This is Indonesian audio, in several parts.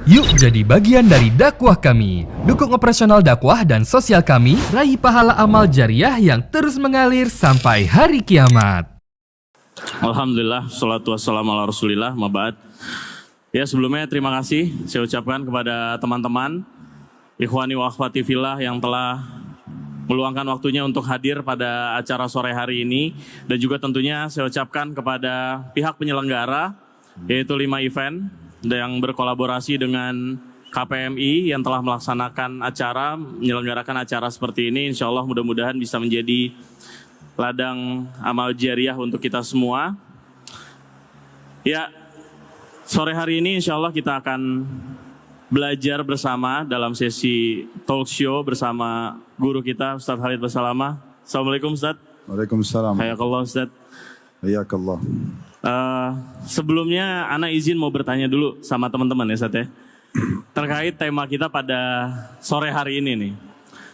Yuk jadi bagian dari dakwah kami. Dukung operasional dakwah dan sosial kami, raih pahala amal jariah yang terus mengalir sampai hari kiamat. Alhamdulillah, salatu wassalamu ala rasulillah, mabad. Ya, sebelumnya terima kasih saya ucapkan kepada teman-teman ikhwani wa akhwati fillah yang telah meluangkan waktunya untuk hadir pada acara sore hari ini. Dan juga tentunya saya ucapkan kepada pihak penyelenggara, yaitu 5 event yang berkolaborasi dengan KPMI yang telah melaksanakan acara, menyelenggarakan acara seperti ini. Insya Allah mudah-mudahan bisa menjadi ladang amal jariah untuk kita semua. Ya, sore hari ini insya Allah kita akan belajar bersama dalam sesi talk show bersama guru kita Ustaz Khalid Basalamah. Assalamualaikum Ustaz. Waalaikumsalam. Hayakallah Ustaz. Hayakallah. Sebelumnya Ana izin mau bertanya dulu sama teman-teman ya Ustaz ya. Terkait tema kita pada sore hari ini nih.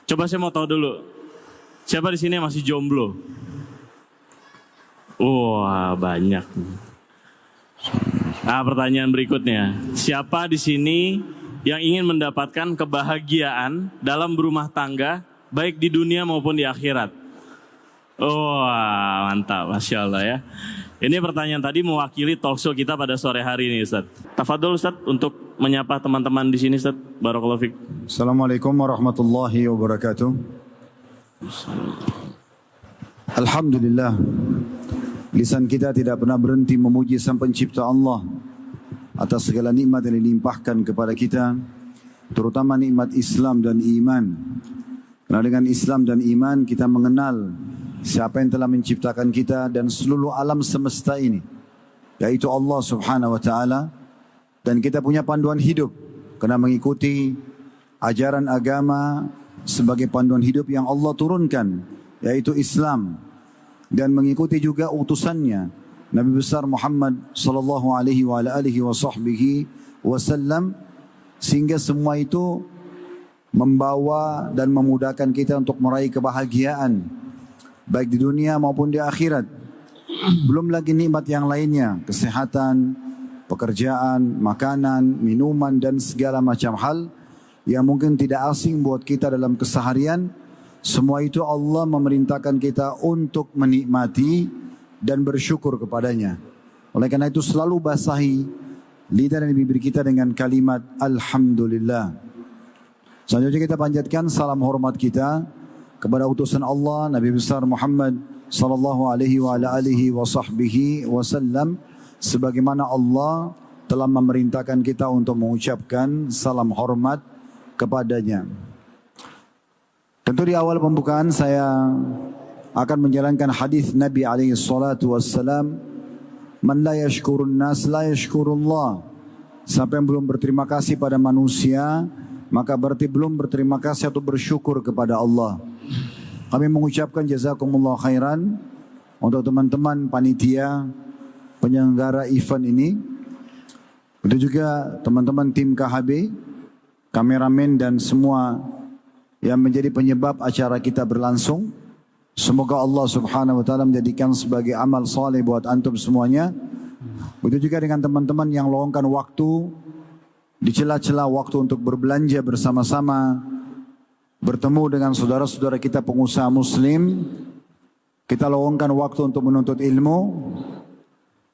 Coba saya mau tahu dulu, siapa di sini yang masih jomblo? Wah, banyak. Nah, pertanyaan berikutnya, siapa di sini yang ingin mendapatkan kebahagiaan dalam berumah tangga, baik di dunia maupun di akhirat? Wah, mantap, Masya Allah ya. Ini pertanyaan tadi mewakili talkshow kita pada sore hari ini, Ustaz. Tafadhol Ustaz untuk menyapa teman-teman di sini, Ustaz. Barakallahu fiik. Assalamualaikum warahmatullahi wabarakatuh. Alhamdulillah, lisan kita tidak pernah berhenti memuji Sang Pencipta Allah atas segala nikmat yang dilimpahkan kepada kita, terutama nikmat Islam dan iman. Karena dengan Islam dan iman kita mengenal siapa yang telah menciptakan kita dan seluruh alam semesta ini, yaitu Allah Subhanahu wa taala, dan kita punya panduan hidup kena mengikuti ajaran agama sebagai panduan hidup yang Allah turunkan, yaitu Islam, dan mengikuti juga utusannya Nabi besar Muhammad sallallahu alaihi wa alihi wasallam, sehingga semua itu membawa dan memudahkan kita untuk meraih kebahagiaan baik di dunia maupun di akhirat. Belum lagi nikmat yang lainnya, kesehatan, pekerjaan, makanan, minuman, dan segala macam hal yang mungkin tidak asing buat kita dalam keseharian. Semua itu Allah memerintahkan kita untuk menikmati dan bersyukur kepadanya. Oleh karena itu selalu basahi lidah dan bibir kita dengan kalimat Alhamdulillah. Selanjutnya kita panjatkan salam hormat kita kepada utusan Allah Nabi besar Muhammad sallallahu alaihi wa alihi wasallam, sebagaimana Allah telah memerintahkan kita untuk mengucapkan salam hormat kepadanya. Tentu di awal pembukaan saya akan menjalankan hadis Nabi alaihi salatu wassalam, man la yashkurun nas la yashkurullah. Siapa yang belum berterima kasih pada manusia, maka berarti belum berterima kasih atau bersyukur kepada Allah. Kami mengucapkan jazakumullah khairan untuk teman-teman panitia penyelenggara event ini. Itu juga teman-teman tim KHB, kameramen dan semua yang menjadi penyebab acara kita berlangsung. Semoga Allah Subhanahu wa taala menjadikan sebagai amal saleh buat antum semuanya. Begitu juga dengan teman-teman yang luangkan waktu di celah-celah waktu untuk berbelanja bersama-sama, bertemu dengan saudara-saudara kita pengusaha muslim, kita luangkan waktu untuk menuntut ilmu,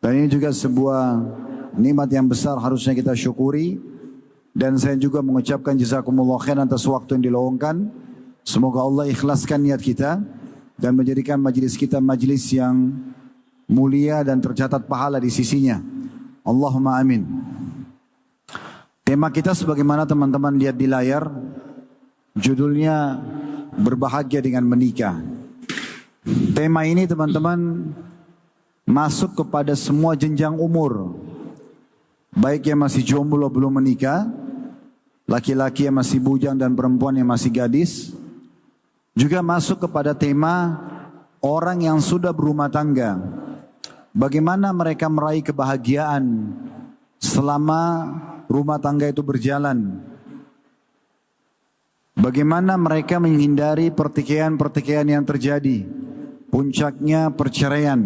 dan ini juga sebuah nikmat yang besar harusnya kita syukuri. Dan saya juga mengucapkan jazakumullah khairan atas waktu yang diluangkan. Semoga Allah ikhlaskan niat kita dan menjadikan majlis kita majlis yang mulia dan tercatat pahala di sisinya. Allahumma amin. Tema kita sebagaimana teman-teman lihat di layar, judulnya berbahagia dengan menikah. Tema ini teman-teman masuk kepada semua jenjang umur, baik yang masih jomblo belum menikah, laki-laki yang masih bujang dan perempuan yang masih gadis. Juga masuk kepada tema orang yang sudah berumah tangga, bagaimana mereka meraih kebahagiaan selama rumah tangga itu berjalan. Bagaimana mereka menghindari pertikaian-pertikaian yang terjadi, puncaknya perceraian.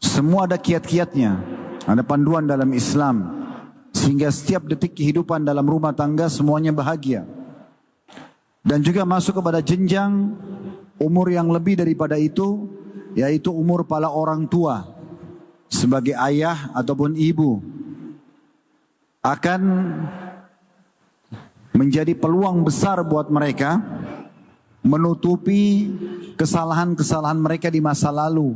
Semua ada kiat-kiatnya, ada panduan dalam Islam. Sehingga setiap detik kehidupan dalam rumah tangga semuanya bahagia. Dan juga masuk kepada jenjang umur yang lebih daripada itu, yaitu umur para orang tua. Sebagai ayah ataupun ibu. Akan menjadi peluang besar buat mereka menutupi kesalahan-kesalahan mereka di masa lalu.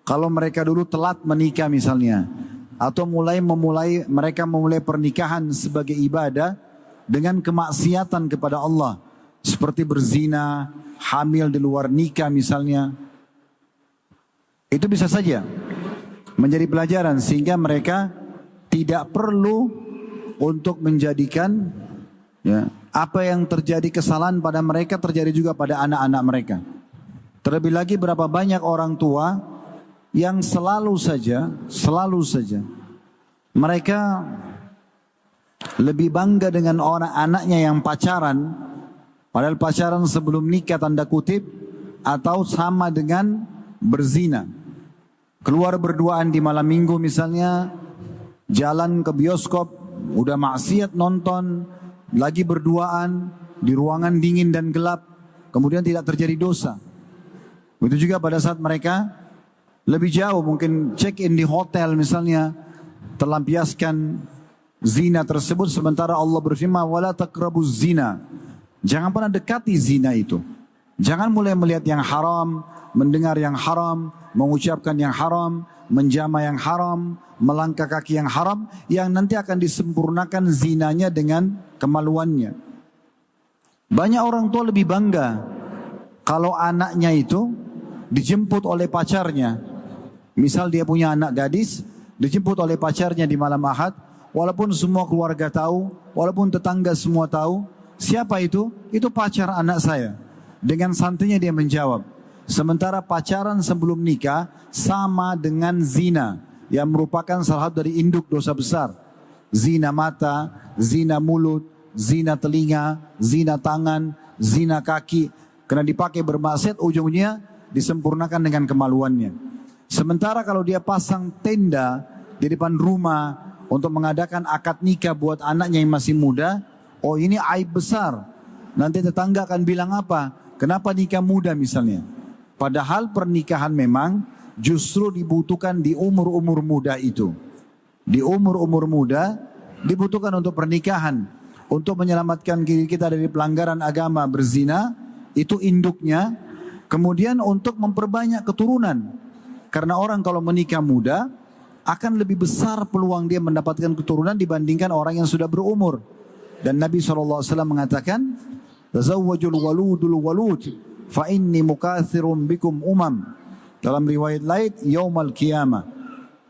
Kalau mereka dulu telat menikah misalnya, atau mereka memulai pernikahan sebagai ibadah dengan kemaksiatan kepada Allah, seperti berzina, hamil di luar nikah misalnya. Itu bisa saja menjadi pelajaran sehingga mereka tidak perlu untuk menjadikan apa yang terjadi kesalahan pada mereka terjadi juga pada anak-anak mereka. Terlebih lagi berapa banyak orang tua yang selalu saja mereka lebih bangga dengan orang anaknya yang pacaran, padahal pacaran sebelum nikah tanda kutip, atau sama dengan berzina. Keluar berduaan di malam minggu misalnya, jalan ke bioskop, udah maksiat nonton, lagi berduaan di ruangan dingin dan gelap, kemudian tidak terjadi dosa. Begitu juga pada saat mereka lebih jauh, mungkin check-in di hotel misalnya, terlampiaskan zina tersebut, sementara Allah berfirman, wala taqrabuz zina. Jangan pernah dekati zina itu. Jangan mulai melihat yang haram, mendengar yang haram, mengucapkan yang haram, menjama yang haram, melangkah kaki yang haram, yang nanti akan disempurnakan zinanya dengan kemaluannya. Banyak orang tua lebih bangga kalau anaknya itu dijemput oleh pacarnya. Misal dia punya anak gadis, dijemput oleh pacarnya di malam Ahad, walaupun semua keluarga tahu, walaupun tetangga semua tahu, siapa itu? Itu pacar anak saya. Dengan santainya dia menjawab. Sementara pacaran sebelum nikah sama dengan zina, yang merupakan salah satu dari induk dosa besar. Zina mata, zina mulut, zina telinga, zina tangan, zina kaki. Karena dipakai bermaksiat, ujungnya disempurnakan dengan kemaluannya. Sementara kalau dia pasang tenda di depan rumah untuk mengadakan akad nikah buat anaknya yang masih muda, oh ini aib besar. Nanti tetangga akan bilang apa? Kenapa nikah muda misalnya? Padahal pernikahan memang justru dibutuhkan di umur-umur muda itu. Di umur-umur muda dibutuhkan untuk pernikahan. Untuk menyelamatkan diri kita dari pelanggaran agama berzina, itu induknya. Kemudian untuk memperbanyak keturunan. Karena orang kalau menikah muda, akan lebih besar peluang dia mendapatkan keturunan dibandingkan orang yang sudah berumur. Dan Nabi SAW mengatakan, Tazawwajul waludul walud, fa inni mukathirun bikum umam. Dalam riwayat lain, yaumal qiyamah.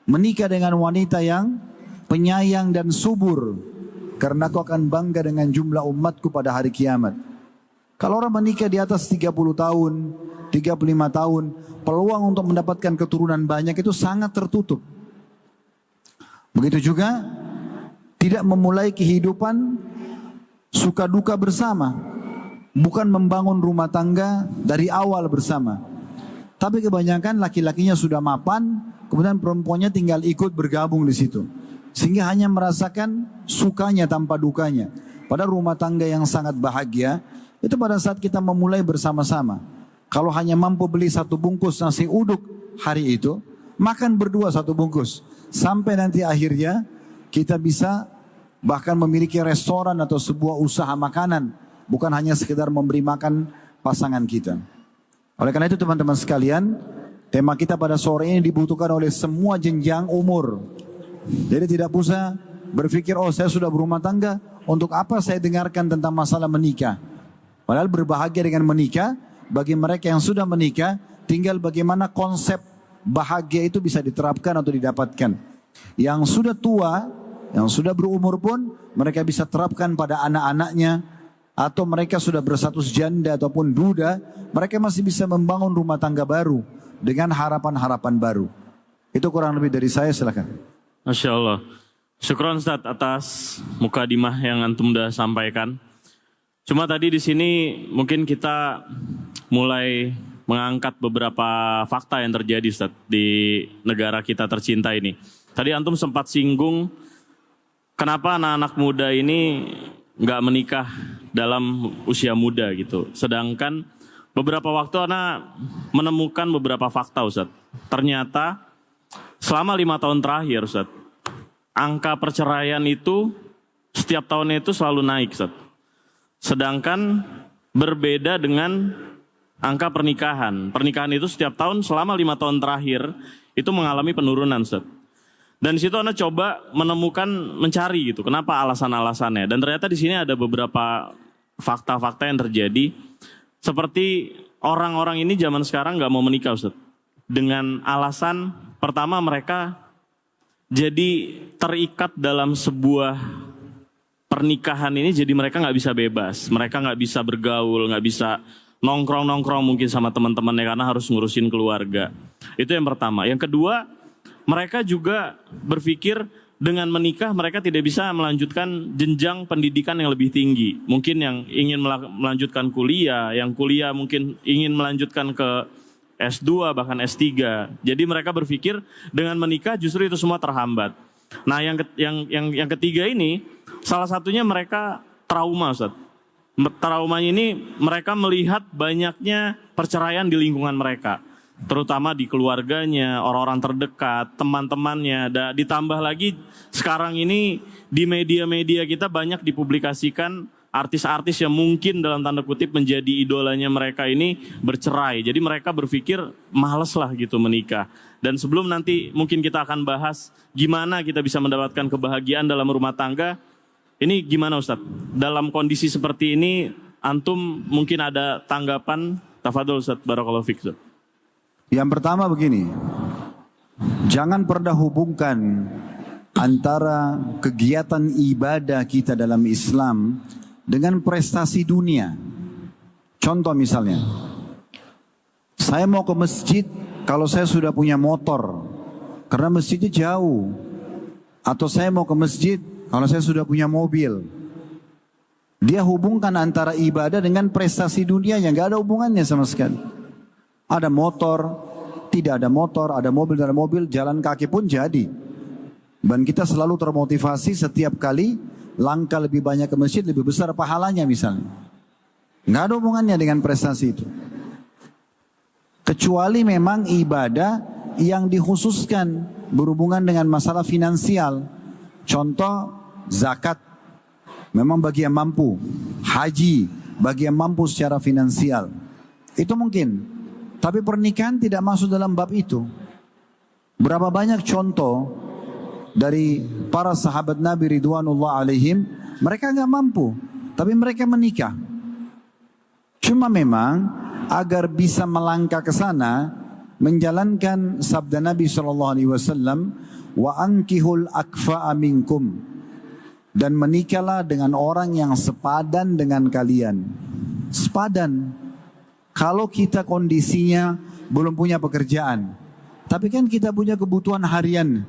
Menikah dengan wanita yang penyayang dan subur, karena aku akan bangga dengan jumlah umatku pada hari kiamat. Kalau orang menikah di atas 30 tahun, 35 tahun, peluang untuk mendapatkan keturunan banyak itu sangat tertutup. Begitu juga tidak memulai kehidupan suka duka bersama. Bukan membangun rumah tangga dari awal bersama. Tapi kebanyakan laki-lakinya sudah mapan, kemudian perempuannya tinggal ikut bergabung di situ. Sehingga hanya merasakan sukanya tanpa dukanya. Padahal rumah tangga yang sangat bahagia, itu pada saat kita memulai bersama-sama. Kalau hanya mampu beli satu bungkus nasi uduk hari itu, makan berdua satu bungkus. Sampai nanti akhirnya kita bisa bahkan memiliki restoran atau sebuah usaha makanan. Bukan hanya sekedar memberi makan pasangan kita. Oleh karena itu teman-teman sekalian, tema kita pada sore ini dibutuhkan oleh semua jenjang umur. Jadi tidak usah berpikir, oh saya sudah berumah tangga, untuk apa saya dengarkan tentang masalah menikah. Padahal berbahagia dengan menikah, bagi mereka yang sudah menikah, tinggal bagaimana konsep bahagia itu bisa diterapkan atau didapatkan. Yang sudah tua, yang sudah berumur pun, mereka bisa terapkan pada anak-anaknya, atau mereka sudah berstatus janda ataupun duda, mereka masih bisa membangun rumah tangga baru dengan harapan-harapan baru. Itu kurang lebih dari saya, silakan. Masya Allah. Syukron Ustaz atas mukadimah yang antum sudah sampaikan. Cuma tadi di sini mungkin kita mulai mengangkat beberapa fakta yang terjadi Ustaz di negara kita tercinta ini. Tadi antum sempat singgung kenapa anak-anak muda ini nggak menikah dalam usia muda gitu. Sedangkan beberapa waktu Ana menemukan beberapa fakta, Ustaz. Ternyata selama 5 tahun terakhir, Ustaz, angka perceraian itu setiap tahunnya itu selalu naik, Ustaz. Sedangkan berbeda dengan angka pernikahan. Pernikahan itu setiap tahun selama 5 tahun terakhir itu mengalami penurunan, Ustaz. Dan di situ Anda coba menemukan, mencari gitu, kenapa alasan-alasannya. Dan ternyata di sini ada beberapa fakta-fakta yang terjadi. Seperti orang-orang ini zaman sekarang nggak mau menikah, Ustaz. Dengan alasan pertama mereka jadi terikat dalam sebuah pernikahan ini, jadi mereka nggak bisa bebas. Mereka nggak bisa bergaul, nggak bisa nongkrong-nongkrong mungkin sama teman-temannya karena harus ngurusin keluarga. Itu yang pertama. Yang kedua, mereka juga berpikir dengan menikah mereka tidak bisa melanjutkan jenjang pendidikan yang lebih tinggi. Mungkin yang ingin melanjutkan kuliah, yang kuliah mungkin ingin melanjutkan ke S2 bahkan S3. Jadi mereka berpikir dengan menikah justru itu semua terhambat. Nah, yang ketiga ini salah satunya mereka trauma, Ustaz. Traumanya ini mereka melihat banyaknya perceraian di lingkungan mereka, terutama di keluarganya, orang-orang terdekat, teman-temannya. Ditambah lagi sekarang ini di media-media kita banyak dipublikasikan artis-artis yang mungkin dalam tanda kutip menjadi idolanya mereka ini bercerai. Jadi mereka berpikir males lah gitu menikah. Dan sebelum nanti mungkin kita akan bahas gimana kita bisa mendapatkan kebahagiaan dalam rumah tangga. Ini gimana Ustadz? Dalam kondisi seperti ini antum mungkin ada tanggapan? Tafadhol Ustadz, barakallahu fiik. Yang pertama begini, jangan pernah hubungkan antara kegiatan ibadah kita dalam Islam dengan prestasi dunia. Contoh misalnya, saya mau ke masjid kalau saya sudah punya motor, karena masjidnya jauh. Atau saya mau ke masjid kalau saya sudah punya mobil. Dia hubungkan antara ibadah dengan prestasi dunia yang gak ada hubungannya sama sekali. Ada motor, tidak ada motor, ada mobil, tidak ada mobil, jalan kaki pun jadi. Dan kita selalu termotivasi setiap kali langkah lebih banyak ke masjid, lebih besar pahalanya misalnya. Gak ada hubungannya dengan prestasi itu. Kecuali memang ibadah yang dikhususkan berhubungan dengan masalah finansial. Contoh, zakat memang bagi yang mampu, haji bagi yang mampu secara finansial, itu mungkin. Tapi pernikahan tidak masuk dalam bab itu. Berapa banyak contoh dari para sahabat Nabi Ridwanullah alaihim, mereka nggak mampu, tapi mereka menikah. Cuma memang agar bisa melangkah ke sana, menjalankan sabda Nabi SAW, wa ankihul akfa'a minkum, dan menikahlah dengan orang yang sepadan dengan kalian. Sepadan. Kalau kita kondisinya belum punya pekerjaan, tapi kan kita punya kebutuhan harian.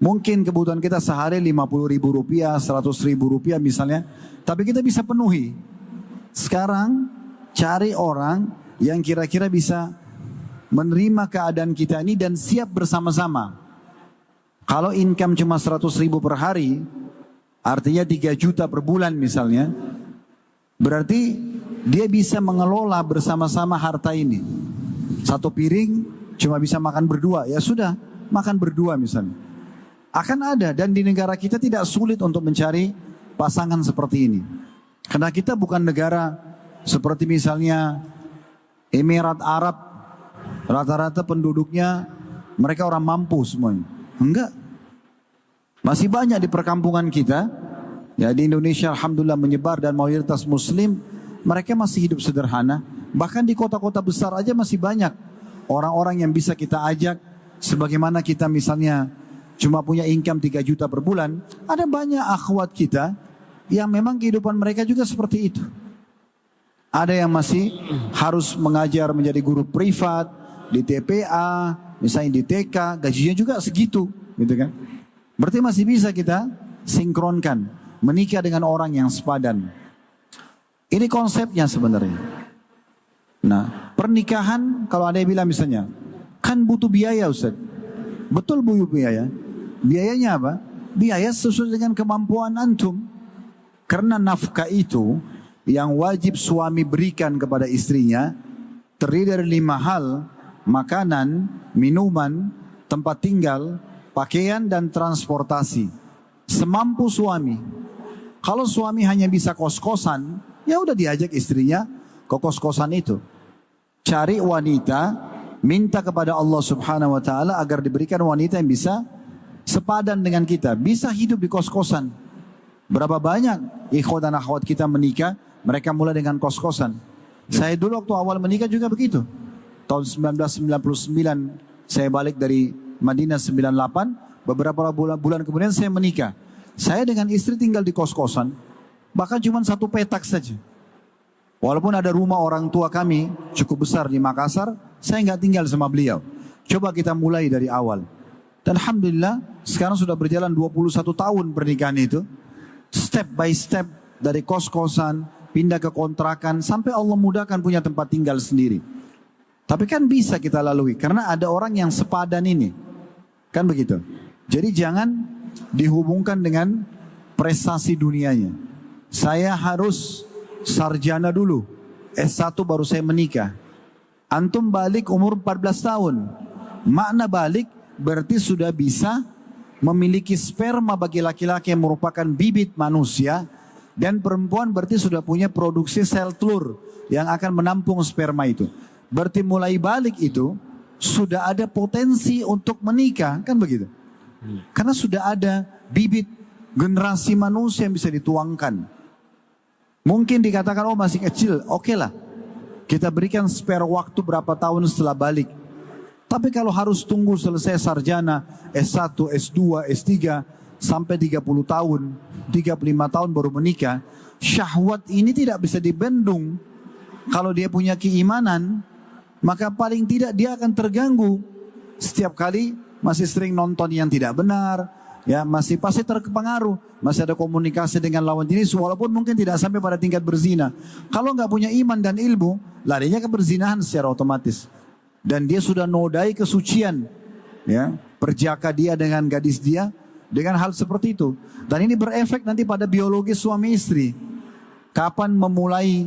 Mungkin kebutuhan kita sehari 50.000 rupiah, 100.000 rupiah misalnya, tapi kita bisa penuhi. Sekarang cari orang yang kira-kira bisa menerima keadaan kita ini dan siap bersama-sama. Kalau income cuma 100.000 per hari, artinya 3 juta per bulan misalnya, berarti dia bisa mengelola bersama-sama harta ini. Satu piring cuma bisa makan berdua, ya sudah, makan berdua misalnya. Akan ada, dan di negara kita tidak sulit untuk mencari pasangan seperti ini. Karena kita bukan negara seperti misalnya Emirat Arab, rata-rata penduduknya mereka orang mampu semuanya. Enggak. Masih banyak di perkampungan kita, ya di Indonesia alhamdulillah menyebar dan mayoritas muslim, mereka masih hidup sederhana. Bahkan di kota-kota besar aja masih banyak orang-orang yang bisa kita ajak, sebagaimana kita misalnya cuma punya income 3 juta per bulan, ada banyak akhwat kita yang memang kehidupan mereka juga seperti itu. Ada yang masih harus mengajar menjadi guru privat, di TPA, misalnya di TK, gajinya juga segitu, gitu kan. Berarti masih bisa kita sinkronkan, menikah dengan orang yang sepadan. Ini konsepnya sebenarnya. Nah, pernikahan kalau ada yang bilang misalnya, kan butuh biaya Ustaz. Betul butuh biaya. Biayanya apa? biaya sesuai dengan kemampuan antum. Karena nafkah itu yang wajib suami berikan kepada istrinya terdiri dari 5 hal: makanan, minuman, tempat tinggal, pakaian, dan transportasi. Semampu suami. Kalau suami hanya bisa kos-kosan, ya udah diajak istrinya ke kos-kosan itu. Cari wanita, minta kepada Allah Subhanahu wa taala agar diberikan wanita yang bisa sepadan dengan kita, bisa hidup di kos-kosan. Berapa banyak ikhwan dan akhwat kita menikah, mereka mulai dengan kos-kosan. Saya dulu waktu awal menikah juga begitu. Tahun 1999 saya balik dari Madinah 98, beberapa bulan kemudian saya menikah. Saya dengan istri tinggal di kos-kosan, bahkan cuma 1 petak saja. Walaupun ada rumah orang tua kami cukup besar di Makassar, saya nggak tinggal sama beliau. Coba kita mulai dari awal. Dan alhamdulillah sekarang sudah berjalan 21 tahun pernikahan itu. Step by step dari kos-kosan, pindah ke kontrakan, sampai Allah mudahkan punya tempat tinggal sendiri. Tapi kan bisa kita lalui, karena ada orang yang sepadan ini. Kan begitu. Jadi jangan dihubungkan dengan prestasi dunianya. Saya harus sarjana dulu, S1 baru saya menikah. Antum balik umur 14 tahun. Makna balik berarti sudah bisa memiliki sperma bagi laki-laki yang merupakan bibit manusia, dan perempuan berarti sudah punya produksi sel telur yang akan menampung sperma itu. Berarti mulai balik itu sudah ada potensi untuk menikah, kan begitu? Karena sudah ada bibit generasi manusia yang bisa dituangkan. Mungkin dikatakan oh masih kecil, oke lah. Kita berikan spare waktu berapa tahun setelah balik. Tapi kalau harus tunggu selesai sarjana, S1, S2, S3, sampai 30 tahun, 35 tahun baru menikah, syahwat ini tidak bisa dibendung. Kalau dia punya keimanan, maka paling tidak dia akan terganggu. Setiap kali masih sering nonton yang tidak benar, ya masih pasti terpengaruh, masih ada komunikasi dengan lawan jenis, walaupun mungkin tidak sampai pada tingkat berzina. Kalau nggak punya iman dan ilmu, larinya ke perzinahan secara otomatis. Dan dia sudah nodai kesucian, ya, perjaka dia dengan gadis dia, dengan hal seperti itu. Dan ini berefek nanti pada biologis suami istri. Kapan memulai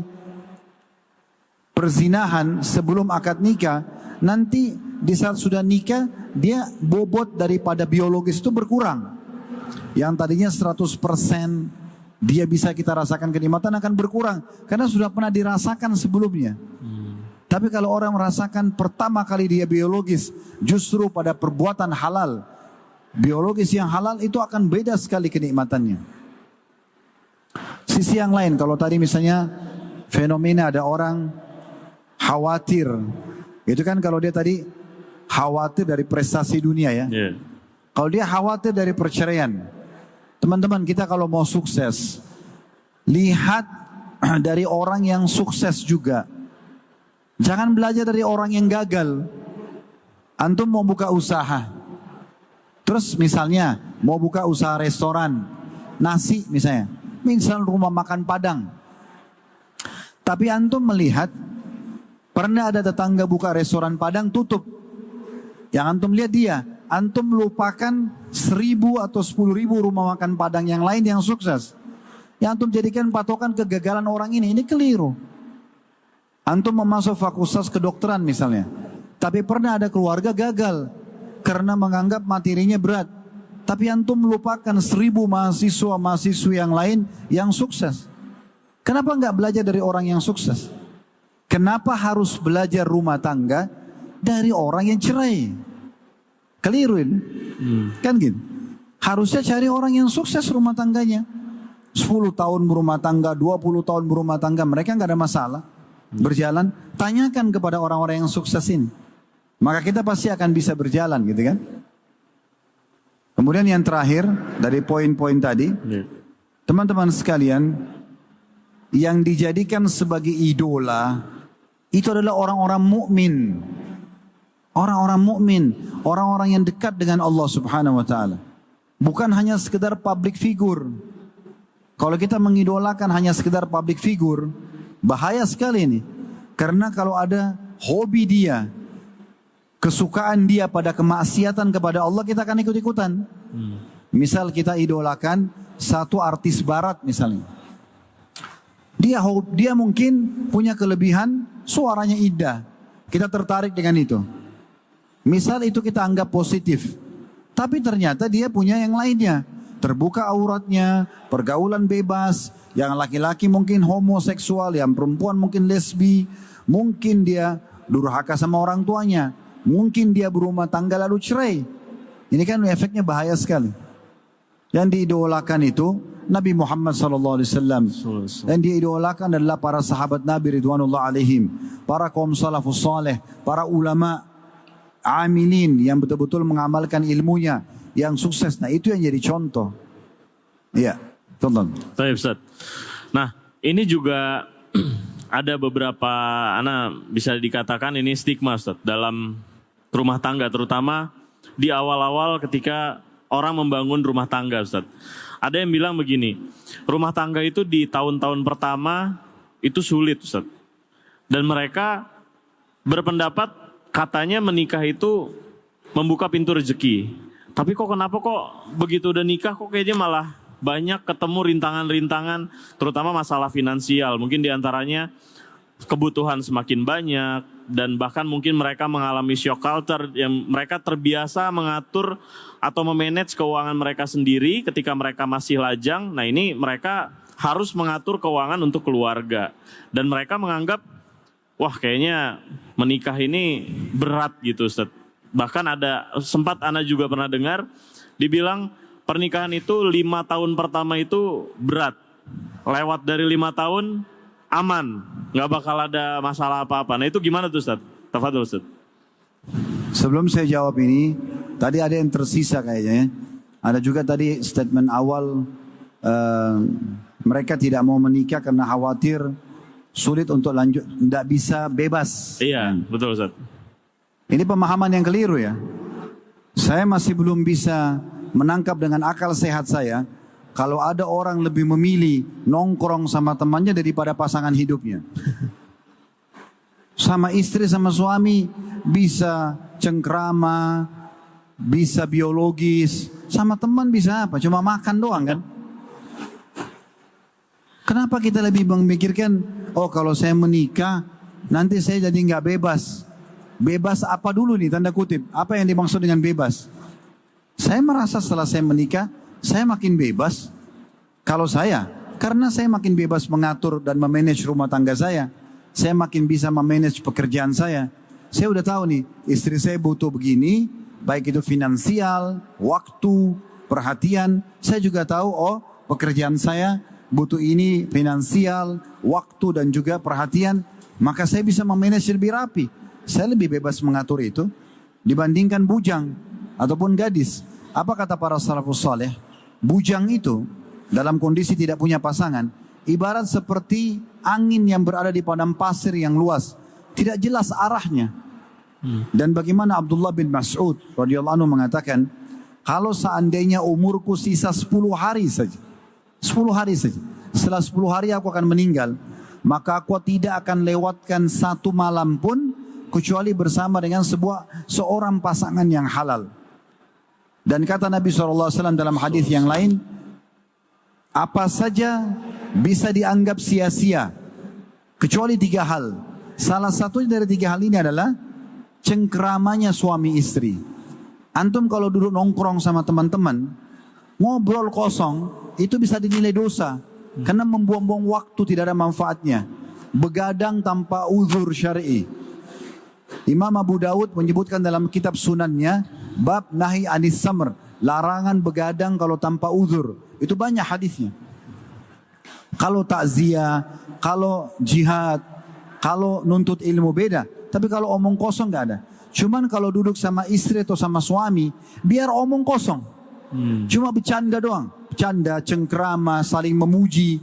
perzinahan sebelum akad nikah, nanti di saat sudah nikah, dia bobot daripada biologis itu berkurang. Yang tadinya 100% dia bisa kita rasakan kenikmatan akan berkurang, karena sudah pernah dirasakan sebelumnya. Tapi kalau orang merasakan pertama kali dia biologis, justru pada perbuatan halal, biologis yang halal itu akan beda sekali kenikmatannya. Sisi yang lain, kalau tadi misalnya fenomena ada orang khawatir, itu kan kalau dia tadi khawatir dari prestasi dunia ya. Yeah. Kalau dia khawatir dari perceraian, teman-teman kita kalau mau sukses, lihat dari orang yang sukses juga. Jangan belajar dari orang yang gagal. Antum mau buka usaha, terus misalnya mau buka usaha restoran, nasi misalnya, misal rumah makan Padang. Tapi antum melihat, pernah ada tetangga buka restoran Padang tutup. Yang antum lihat dia, antum lupakan 1.000 atau 10.000 rumah makan Padang yang lain yang sukses. Yang antum jadikan patokan kegagalan orang ini keliru. Antum memasuk fakultas kedokteran misalnya, tapi pernah ada keluarga gagal karena menganggap materinya berat. Tapi antum melupakan 1.000 mahasiswa-mahasiswi yang lain yang sukses. Kenapa nggak belajar dari orang yang sukses? Kenapa harus belajar rumah tangga dari orang yang cerai? Keliruin, kan gitu. Harusnya cari orang yang sukses rumah tangganya. 10 tahun berumah tangga, 20 tahun berumah tangga, mereka nggak ada masalah. Berjalan, tanyakan kepada orang-orang yang sukses ini. Maka kita pasti akan bisa berjalan gitu kan. Kemudian yang terakhir dari poin-poin tadi, teman-teman sekalian, yang dijadikan sebagai idola itu adalah orang-orang mukmin. Orang-orang mukmin, orang-orang yang dekat dengan Allah Subhanahu wa taala. Bukan hanya sekedar public figure. Kalau kita mengidolakan hanya sekedar public figure, bahaya sekali ini. Karena kalau ada hobi dia, kesukaan dia pada kemaksiatan kepada Allah, kita akan ikut-ikutan. Misal kita idolakan satu artis barat misalnya. Dia mungkin punya kelebihan suaranya indah. Kita tertarik dengan itu. Misal itu kita anggap positif. Tapi ternyata dia punya yang lainnya. Terbuka auratnya, pergaulan bebas. Yang laki-laki mungkin homoseksual, yang perempuan mungkin lesbi. Mungkin dia durhaka sama orang tuanya. Mungkin dia berumah tangga lalu cerai. Ini kan efeknya bahaya sekali. Yang diidolakan itu Nabi Muhammad SAW. Dan diidolakan adalah para sahabat Nabi Ridwanullah alaihim. Para kaum salafus saleh, para ulama amilin yang betul-betul mengamalkan ilmunya, yang sukses. Nah itu yang jadi contoh. Iya, tonton. Baik Ustaz. Nah ini juga ada beberapa, bisa dikatakan ini stigma Ustaz, dalam rumah tangga, terutama di awal-awal ketika orang membangun rumah tangga Ustaz. Ada yang bilang begini, rumah tangga itu di tahun-tahun pertama itu sulit Ustaz. Dan mereka berpendapat katanya menikah itu membuka pintu rezeki. Tapi kenapa begitu udah nikah kok kayaknya malah banyak ketemu rintangan-rintangan, terutama masalah finansial. Mungkin diantaranya kebutuhan semakin banyak, dan bahkan mungkin mereka mengalami shock culture yang mereka terbiasa mengatur atau memanage keuangan mereka sendiri ketika mereka masih lajang. Nah ini mereka harus mengatur keuangan untuk keluarga. Dan mereka menganggap, wah kayaknya menikah ini berat gitu Ustaz. Bahkan sempat Ana juga pernah dengar, dibilang pernikahan itu 5 tahun pertama itu berat. Lewat dari 5 tahun aman, nggak bakal ada masalah apa-apa. Nah itu gimana tuh Ustaz? Tafadhol Ustaz. Sebelum saya jawab ini, tadi ada yang tersisa kayaknya. Ada juga tadi statement awal, mereka tidak mau menikah karena khawatir sulit untuk lanjut, tidak bisa bebas. Iya, betul Ustaz. Ini pemahaman yang keliru ya. Saya masih belum bisa menangkap dengan akal sehat saya, kalau ada orang lebih memilih nongkrong sama temannya daripada pasangan hidupnya. Sama istri sama suami bisa cengkrama, bisa biologis, sama teman bisa apa? Cuma makan doang kan? Kenapa kita lebih memikirkan, oh kalau saya menikah nanti saya jadi nggak bebas. Bebas apa dulu nih tanda kutip? Apa yang dimaksud dengan bebas? Saya merasa setelah saya menikah, saya makin bebas. Kalau karena saya makin bebas mengatur dan memanage rumah tangga saya makin bisa memanage pekerjaan saya. Saya udah tahu nih, istri saya butuh begini, baik itu finansial, waktu, perhatian. Saya juga tahu, pekerjaan saya butuh ini, finansial, waktu dan juga perhatian. Maka saya bisa memanage lebih rapi. Saya lebih bebas mengatur itu dibandingkan bujang ataupun gadis. Apa kata para salafus saleh? Bujang itu dalam kondisi tidak punya pasangan ibarat seperti angin yang berada di padang pasir yang luas, tidak jelas arahnya. Dan bagaimana Abdullah bin Mas'ud radhiyallahu anhu mengatakan, kalau seandainya umurku sisa 10 hari saja, 10 hari saja, setelah 10 hari aku akan meninggal, maka aku tidak akan lewatkan satu malam pun kecuali bersama dengan seorang pasangan yang halal. Dan kata Nabi SAW dalam hadis yang lain, apa saja bisa dianggap sia-sia kecuali 3 hal. Salah satu dari 3 hal ini adalah cengkeramanya suami istri. Antum kalau duduk nongkrong sama teman-teman, ngobrol kosong, itu bisa dinilai dosa. Karena membuang-buang waktu, tidak ada manfaatnya. Begadang tanpa uzur syar'i. Imam Abu Dawud menyebutkan dalam kitab sunannya, bab nahi anis samr, larangan begadang kalau tanpa uzur. Itu banyak hadisnya. Kalau takziah, kalau jihad, kalau nuntut ilmu beda. Tapi kalau omong kosong nggak ada. Cuman kalau duduk sama istri atau sama suami, biar omong kosong. Cuma bercanda doang. Bercanda, cengkrama, saling memuji,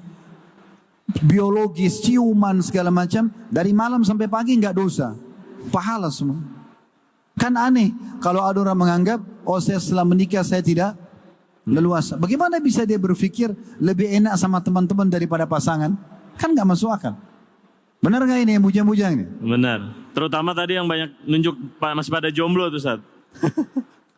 biologis, ciuman, segala macam. Dari malam sampai pagi nggak dosa. Pahala semua. Kan aneh kalau ada orang menganggap, saya setelah menikah saya tidak leluasa. Bagaimana bisa dia berpikir lebih enak sama teman-teman daripada pasangan? Kan nggak masuk akal. Benar nggak ini yang bujang-bujang ini? Benar. Terutama tadi yang banyak nunjuk masih pada jomblo tuh Ustaz.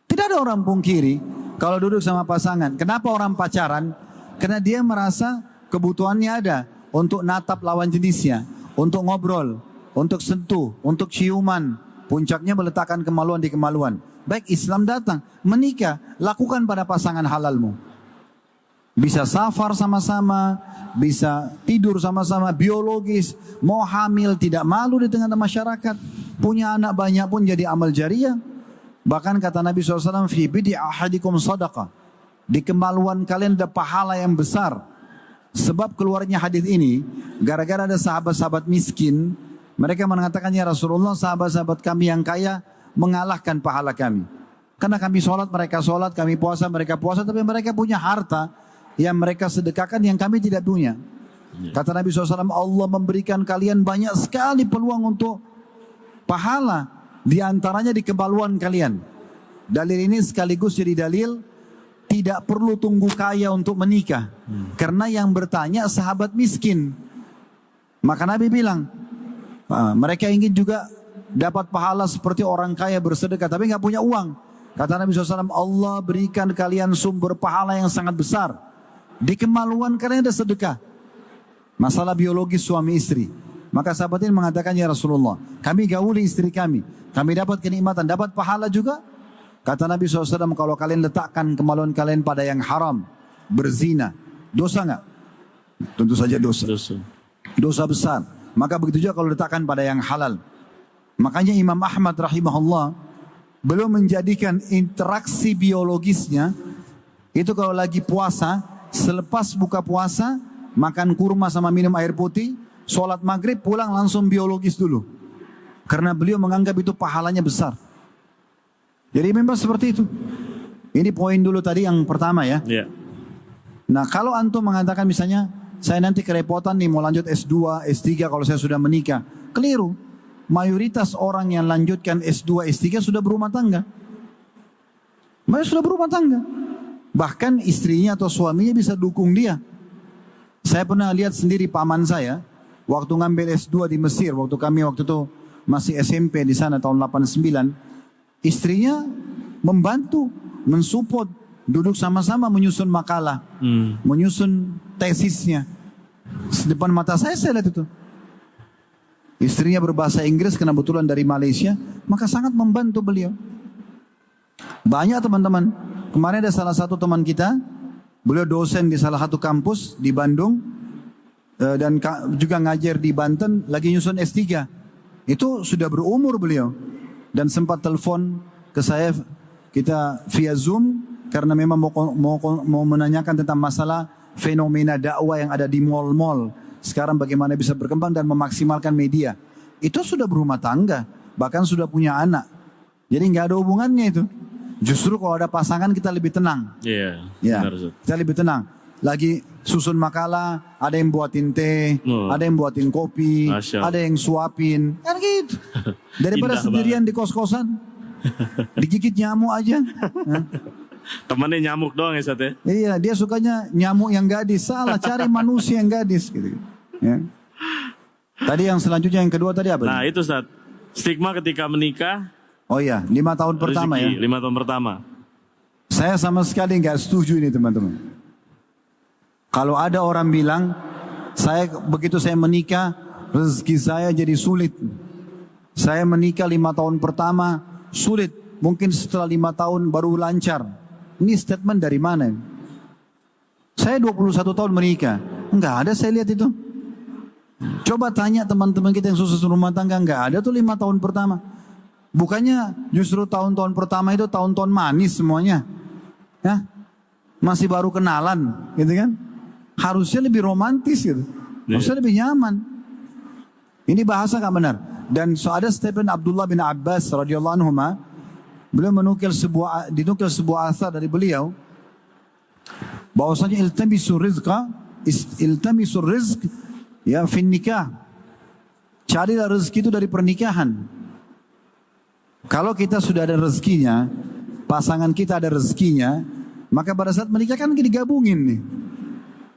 Tidak ada orang pungkiri kalau duduk sama pasangan. Kenapa orang pacaran? Karena dia merasa kebutuhannya ada untuk natap lawan jenisnya, untuk ngobrol, untuk sentuh, untuk ciuman. Puncaknya meletakkan kemaluan di kemaluan. Baik, Islam datang, menikah, lakukan pada pasangan halalmu. Bisa safar sama-sama, bisa tidur sama-sama, biologis, mau hamil, tidak malu di tengah masyarakat. Punya anak banyak pun jadi amal jariah. Bahkan kata Nabi SAW, fi bidi ahadikum sadaqah. Di kemaluan kalian ada pahala yang besar. Sebab keluarnya hadis ini, gara-gara ada sahabat-sahabat miskin, mereka mengatakan, ya Rasulullah, sahabat-sahabat kami yang kaya mengalahkan pahala kami. Karena kami sholat, mereka sholat, kami puasa, mereka puasa, tapi mereka punya harta yang mereka sedekahkan yang kami tidak punya. Kata Nabi SAW, Allah memberikan kalian banyak sekali peluang untuk pahala. Di antaranya di kemaluan kalian. Dalil ini sekaligus jadi dalil tidak perlu tunggu kaya untuk menikah. Karena yang bertanya sahabat miskin. Maka Nabi bilang, mereka ingin juga dapat pahala seperti orang kaya bersedekah tapi nggak punya uang. Kata Nabi SAW, Allah berikan kalian sumber pahala yang sangat besar. Di kemaluan kalian ada sedekah. Masalah biologis suami istri. Maka sahabat ini mengatakan, ya Rasulullah, kami gauli istri kami. Kami dapat kenikmatan, dapat pahala juga. Kata Nabi SAW, kalau kalian letakkan kemaluan kalian pada yang haram, berzina, dosa nggak? Tentu saja dosa. Dosa besar. Maka begitu juga kalau letakkan pada yang halal. Makanya Imam Ahmad rahimahullah belum menjadikan interaksi biologisnya itu kalau lagi puasa, selepas buka puasa, makan kurma sama minum air putih, sholat maghrib pulang langsung biologis dulu. Karena beliau menganggap itu pahalanya besar. Jadi memang seperti itu. Ini poin dulu tadi yang pertama ya. Yeah. Nah kalau antum mengatakan misalnya, saya nanti kerepotan nih mau lanjut S2, S3 kalau saya sudah menikah. Keliru. Mayoritas orang yang lanjutkan S2, S3 sudah berumah tangga. Mereka sudah berumah tangga. Bahkan istrinya atau suaminya bisa dukung dia. Saya pernah lihat sendiri paman saya. Waktu ngambil S2 di Mesir. Waktu itu masih SMP di sana tahun 89. Istrinya membantu, mensupport. Duduk sama-sama menyusun makalah. Menyusun tesisnya. Depan mata saya lihat itu. Istrinya berbahasa Inggris karena kebetulan dari Malaysia. Maka sangat membantu beliau. Banyak teman-teman. Kemarin ada salah satu teman kita. Beliau dosen di salah satu kampus di Bandung. Dan juga ngajar di Banten. Lagi nyusun S3. Itu sudah berumur beliau. Dan sempat telepon ke saya. Kita via Zoom. Karena memang mau menanyakan tentang masalah fenomena dakwah yang ada di mall-mall. Sekarang bagaimana bisa berkembang dan memaksimalkan media. Itu sudah berumah tangga. Bahkan sudah punya anak. Jadi nggak ada hubungannya itu. Justru kalau ada pasangan kita lebih tenang. Iya. Yeah, kita lebih tenang. Lagi susun makalah, ada yang buatin teh, ada yang buatin kopi, ada yang suapin. Kan gitu. Daripada sendirian di kos-kosan. Digigit nyamuk aja. Temannya nyamuk doang ya Ustaz ya? Iya, dia sukanya nyamuk yang gadis. Salah, cari manusia yang gadis gitu. Ya. Tadi yang selanjutnya yang kedua tadi apa? Nah itu Ustaz, stigma ketika menikah. Oh iya, 5 tahun pertama ya. 5 tahun pertama. Saya sama sekali nggak setuju ini teman-teman. Kalau ada orang bilang, begitu saya menikah, rezeki saya jadi sulit. Saya menikah 5 tahun pertama, sulit. Mungkin setelah 5 tahun baru lancar. Ini statement dari mana? Saya 21 tahun menikah. Enggak ada saya lihat itu. Coba tanya teman-teman kita yang susah rumah tangga. Enggak ada tuh 5 tahun pertama. Bukannya justru tahun-tahun pertama itu tahun-tahun manis semuanya. Ya? Masih baru kenalan. Gitu kan? Harusnya lebih romantis gitu. Harusnya lebih nyaman. Ini bahasa gak benar. Dan ada statement Abdullah bin Abbas radhiyallahu anhu. Beliau dinukil sebuah asar dari beliau bahwasanya iltamisur rizq ya fin nikah. Carilah rezeki itu dari pernikahan. Kalau kita sudah ada rezekinya, pasangan kita ada rezekinya, maka pada saat menikah kan digabungin nih.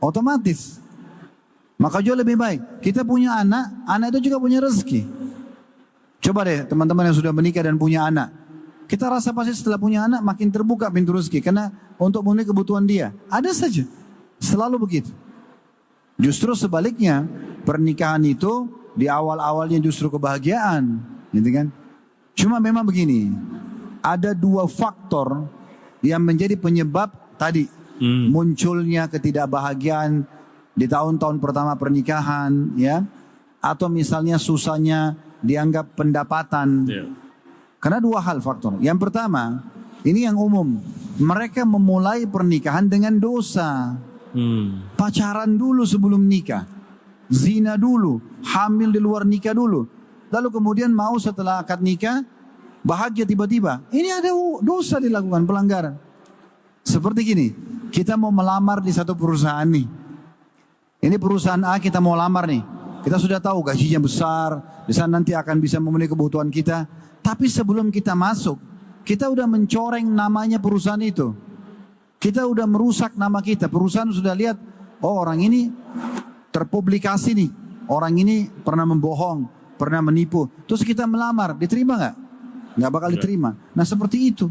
Otomatis. Maka jauh lebih baik. Kita punya anak itu juga punya rezeki. Coba deh teman-teman yang sudah menikah dan punya anak. Kita rasa pasti setelah punya anak makin terbuka pintu rezeki. Karena untuk memenuhi kebutuhan dia. Ada saja. Selalu begitu. Justru sebaliknya, pernikahan itu di awal-awalnya justru kebahagiaan. Gitu kan? Cuma memang begini. Ada dua faktor yang menjadi penyebab tadi. Munculnya ketidakbahagiaan di tahun-tahun pertama pernikahan. Ya. Atau misalnya susahnya dianggap pendapatan. Karena dua hal faktor. Yang pertama, ini yang umum. Mereka memulai pernikahan dengan dosa. Pacaran dulu sebelum nikah. Zina dulu. Hamil di luar nikah dulu. Lalu kemudian mau setelah akad nikah, bahagia tiba-tiba. Ini ada dosa dilakukan, pelanggaran. Seperti gini, kita mau melamar di satu perusahaan nih. Ini perusahaan A kita mau lamar nih. Kita sudah tahu gajinya besar. Di sana nanti akan bisa memenuhi kebutuhan kita. Tapi sebelum kita masuk, kita udah mencoreng namanya perusahaan itu. Kita udah merusak nama kita. Perusahaan sudah lihat, oh orang ini terpublikasi nih. Orang ini pernah membohong, pernah menipu. Terus kita melamar, diterima nggak? Nggak bakal diterima. Nah seperti itu.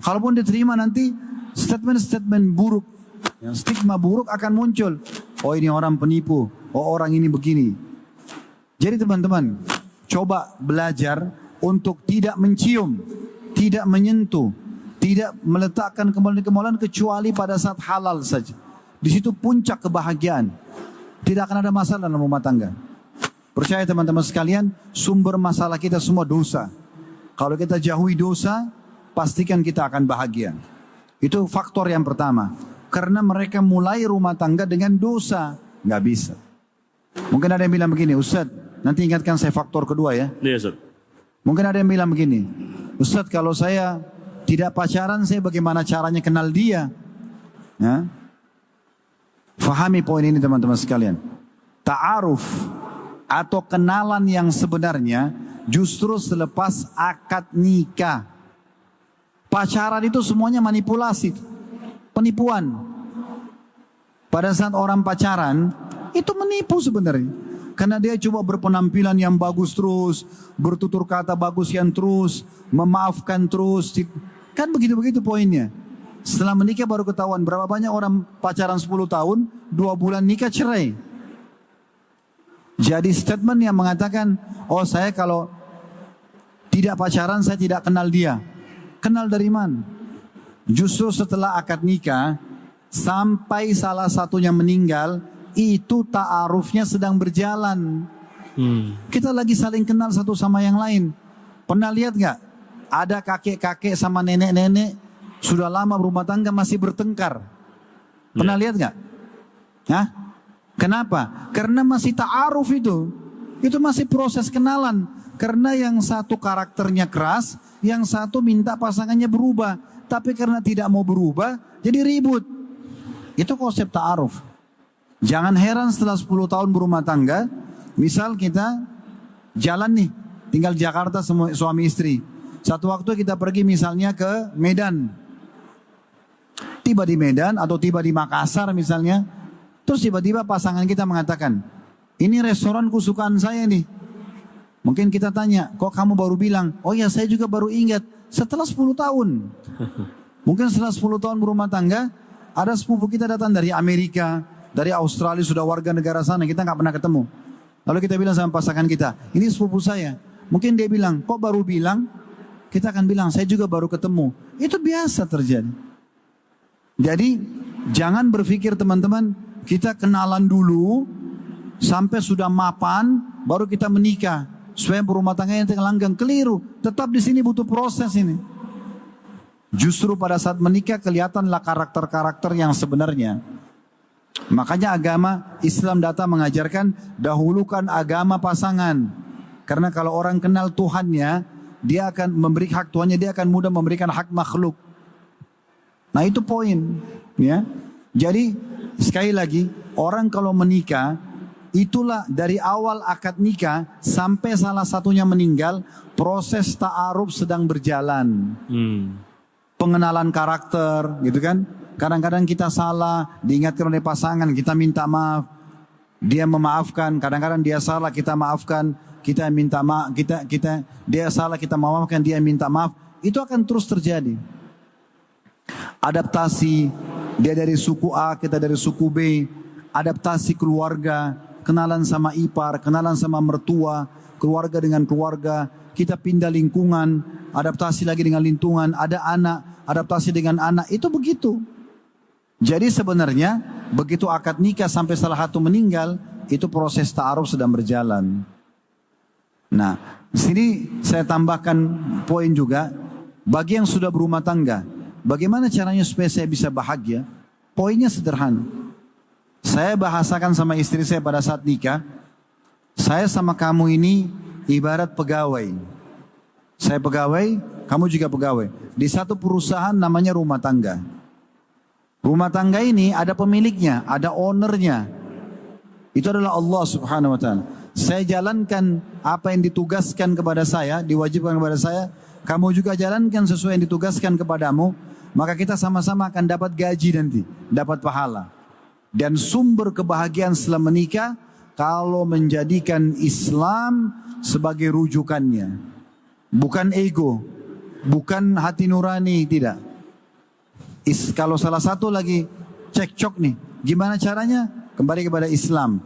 Kalaupun diterima nanti statement-statement buruk, yang stigma buruk akan muncul. Oh ini orang penipu, oh orang ini begini. Jadi teman-teman, coba belajar untuk tidak mencium, tidak menyentuh, tidak meletakkan kemaluan-kemaluan kecuali pada saat halal saja. Di situ puncak kebahagiaan. Tidak akan ada masalah dalam rumah tangga. Percaya teman-teman sekalian, sumber masalah kita semua dosa. Kalau kita jauhi dosa, pastikan kita akan bahagia. Itu faktor yang pertama. Karena mereka mulai rumah tangga dengan dosa. Nggak bisa. Mungkin ada yang bilang begini, Ustaz, nanti ingatkan saya faktor kedua ya. Iya, Ustaz. Mungkin ada yang bilang begini, Ustaz kalau saya tidak pacaran, saya bagaimana caranya kenal dia? Ya? Fahami poin ini teman-teman sekalian. Ta'aruf atau kenalan yang sebenarnya justru selepas akad nikah. Pacaran itu semuanya manipulasi, penipuan. Pada saat orang pacaran, itu menipu sebenarnya. Karena dia coba berpenampilan yang bagus terus, bertutur kata bagus yang terus, memaafkan terus. Kan begitu-begitu poinnya. Setelah menikah baru ketahuan berapa banyak orang pacaran 10 tahun, 2 bulan nikah cerai. Jadi statement yang mengatakan, oh saya kalau tidak pacaran saya tidak kenal dia. Kenal dari mana? Justru setelah akad nikah, sampai salah satunya meninggal, itu ta'arufnya sedang berjalan. Kita lagi saling kenal satu sama yang lain. Pernah lihat gak? Ada kakek-kakek sama nenek-nenek sudah lama berumah tangga masih bertengkar. Pernah lihat gak? Hah? Kenapa? Karena masih ta'aruf itu. Itu masih proses kenalan. Karena yang satu karakternya keras, yang satu minta pasangannya berubah. Tapi karena tidak mau berubah, jadi ribut. Itu konsep ta'aruf. Jangan heran setelah 10 tahun berumah tangga, misal kita jalan nih, tinggal Jakarta suami istri. Satu waktu kita pergi misalnya ke Medan. Tiba di Medan atau tiba di Makassar misalnya. Terus tiba-tiba pasangan kita mengatakan, ini restoran kesukaan saya nih. Mungkin kita tanya, kok kamu baru bilang? Oh ya saya juga baru ingat. Setelah 10 tahun. Mungkin setelah 10 tahun berumah tangga, ada sepupu kita datang dari Amerika, dari Australia, sudah warga negara sana, kita nggak pernah ketemu. Lalu kita bilang sama pasangan kita, ini sepupu saya. Mungkin dia bilang, kok baru bilang? Kita akan bilang, saya juga baru ketemu. Itu biasa terjadi. Jadi, jangan berpikir teman-teman, kita kenalan dulu, sampai sudah mapan, baru kita menikah. Supaya berumah tangga yang langgeng, keliru. Tetap di sini butuh proses ini. Justru pada saat menikah, kelihatanlah karakter-karakter yang sebenarnya. Makanya agama Islam datang mengajarkan dahulukan agama pasangan. Karena kalau orang kenal Tuhannya, dia akan memberi hak Tuhannya, dia akan mudah memberikan hak makhluk. Nah itu poin. Ya. Jadi sekali lagi, orang kalau menikah, itulah dari awal akad nikah sampai salah satunya meninggal, proses ta'aruf sedang berjalan. Pengenalan karakter gitu kan. Kadang-kadang kita salah, diingatkan oleh pasangan, kita minta maaf. Dia memaafkan, kadang-kadang dia salah, kita maafkan. Kita minta maaf, dia salah, kita memaafkan, dia minta maaf. itu akan terus terjadi. Adaptasi, dia dari suku A, kita dari suku B, adaptasi keluarga, kenalan sama ipar, kenalan sama mertua, keluarga dengan keluarga, kita pindah lingkungan, adaptasi lagi dengan lingkungan, ada anak, adaptasi dengan anak, itu begitu. Jadi sebenarnya begitu akad nikah sampai salah satu meninggal, itu proses ta'aruf sedang berjalan. Nah, di sini saya tambahkan poin juga, bagi yang sudah berumah tangga, bagaimana caranya supaya saya bisa bahagia? Poinnya sederhana. Saya bahasakan sama istri saya pada saat nikah, saya sama kamu ini ibarat pegawai. Saya pegawai, kamu juga pegawai. Di satu perusahaan namanya rumah tangga. Rumah tangga ini ada pemiliknya, ada ownernya. Itu adalah Allah Subhanahu wa ta'ala. Saya jalankan apa yang ditugaskan kepada saya, diwajibkan kepada saya, kamu juga jalankan sesuai yang ditugaskan kepadamu, maka kita sama-sama akan dapat gaji nanti, dapat pahala. Dan sumber kebahagiaan setelah menikah, kalau menjadikan Islam sebagai rujukannya. Bukan ego, bukan hati nurani, tidak. Kalau salah satu lagi cekcok nih, gimana caranya? Kembali kepada Islam.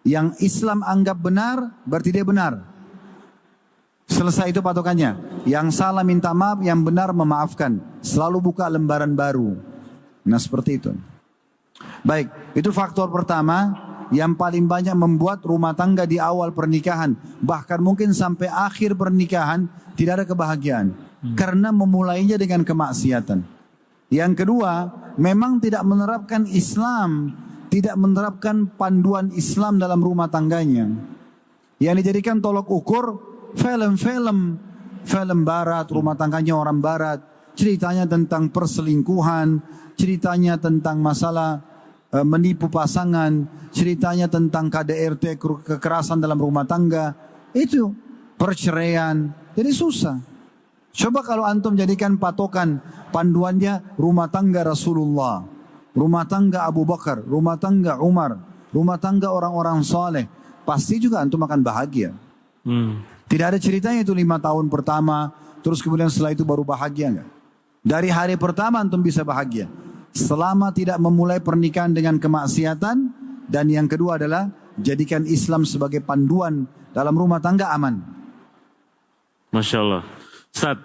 Yang Islam anggap benar, berarti dia benar. Selesai itu patokannya. Yang salah minta maaf, yang benar memaafkan. Selalu buka lembaran baru. Nah seperti itu. Baik, itu faktor pertama yang paling banyak membuat rumah tangga di awal pernikahan, bahkan mungkin sampai akhir pernikahan, tidak ada kebahagiaan. Karena memulainya dengan kemaksiatan. Yang kedua, memang tidak menerapkan Islam, tidak menerapkan panduan Islam dalam rumah tangganya. Yang dijadikan tolok ukur, film barat, rumah tangganya orang barat, ceritanya tentang perselingkuhan, ceritanya tentang masalah menipu pasangan, ceritanya tentang KDRT, kekerasan dalam rumah tangga, itu perceraian, jadi susah. Coba kalau antum jadikan patokan panduannya rumah tangga Rasulullah, rumah tangga Abu Bakar, rumah tangga Umar, rumah tangga orang-orang saleh, pasti juga antum akan bahagia. Tidak ada ceritanya itu 5 tahun pertama, terus kemudian setelah itu baru bahagia enggak. Dari hari pertama antum bisa bahagia. Selama tidak memulai pernikahan dengan kemaksiatan, dan yang kedua adalah jadikan Islam sebagai panduan dalam rumah tangga, aman. Masya Allah. Ustaz,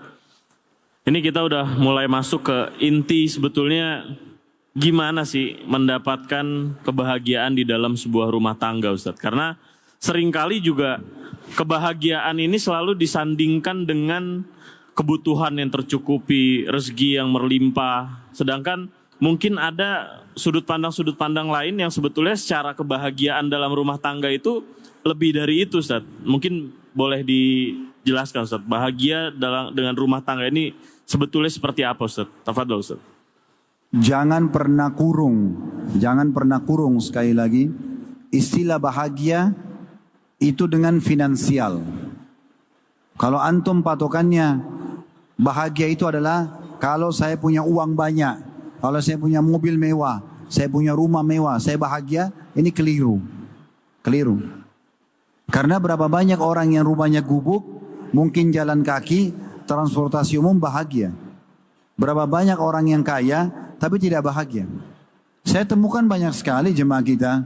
ini kita udah mulai masuk ke inti sebetulnya gimana sih mendapatkan kebahagiaan di dalam sebuah rumah tangga, Ustaz. Karena seringkali juga kebahagiaan ini selalu disandingkan dengan kebutuhan yang tercukupi, rezeki yang berlimpah. Sedangkan mungkin ada sudut pandang lain yang sebetulnya secara kebahagiaan dalam rumah tangga itu lebih dari itu, Ustaz. Mungkin boleh dijelaskan, Ustaz. Bahagia dengan rumah tangga ini sebetulnya seperti apa, Ustaz? Tafadhol, Ustaz. Jangan pernah kurung sekali lagi. Istilah bahagia itu dengan finansial. Kalau antum patokannya bahagia itu adalah kalau saya punya uang banyak, kalau saya punya mobil mewah, saya punya rumah mewah, saya bahagia, ini keliru. Keliru. Karena berapa banyak orang yang rumahnya gubuk, mungkin jalan kaki, transportasi umum bahagia. Berapa banyak orang yang kaya, tapi tidak bahagia. Saya temukan banyak sekali jemaah kita,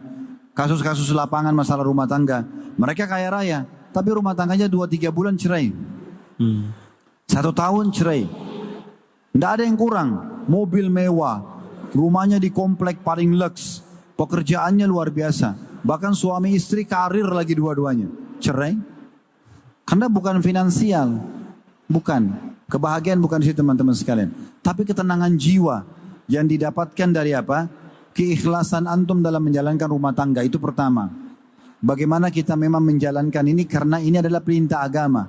kasus-kasus lapangan masalah rumah tangga. Mereka kaya raya, tapi rumah tangganya 2-3 bulan cerai. 1 tahun cerai. Tidak ada yang kurang. Mobil mewah, rumahnya di komplek paling lux, pekerjaannya luar biasa. Bahkan suami istri karir lagi dua-duanya. Cerai. Karena bukan finansial. Bukan. Kebahagiaan bukan di situ teman-teman sekalian. Tapi ketenangan jiwa yang didapatkan dari apa? Keikhlasan antum dalam menjalankan rumah tangga, itu pertama. Bagaimana kita memang menjalankan ini karena ini adalah perintah agama.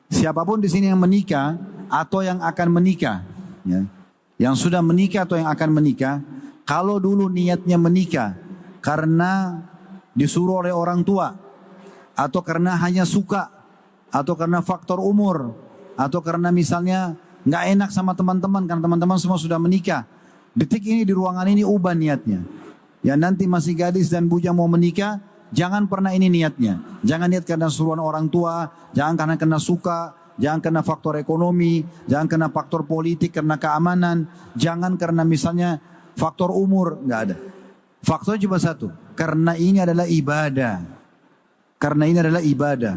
Siapapun di sini yang menikah atau yang akan menikah, ya, yang sudah menikah atau yang akan menikah, kalau dulu niatnya menikah karena disuruh oleh orang tua, atau karena hanya suka, atau karena faktor umur, atau karena misalnya nggak enak sama teman-teman karena teman-teman semua sudah menikah, detik ini di ruangan ini ubah niatnya. Ya nanti masih gadis dan bujang mau menikah, jangan pernah ini niatnya. Jangan niat karena suruhan orang tua, jangan karena suka, jangan karena faktor ekonomi, jangan karena faktor politik, karena keamanan, jangan karena misalnya faktor umur, nggak ada. Faktor cuma satu, karena ini adalah ibadah. Karena ini adalah ibadah.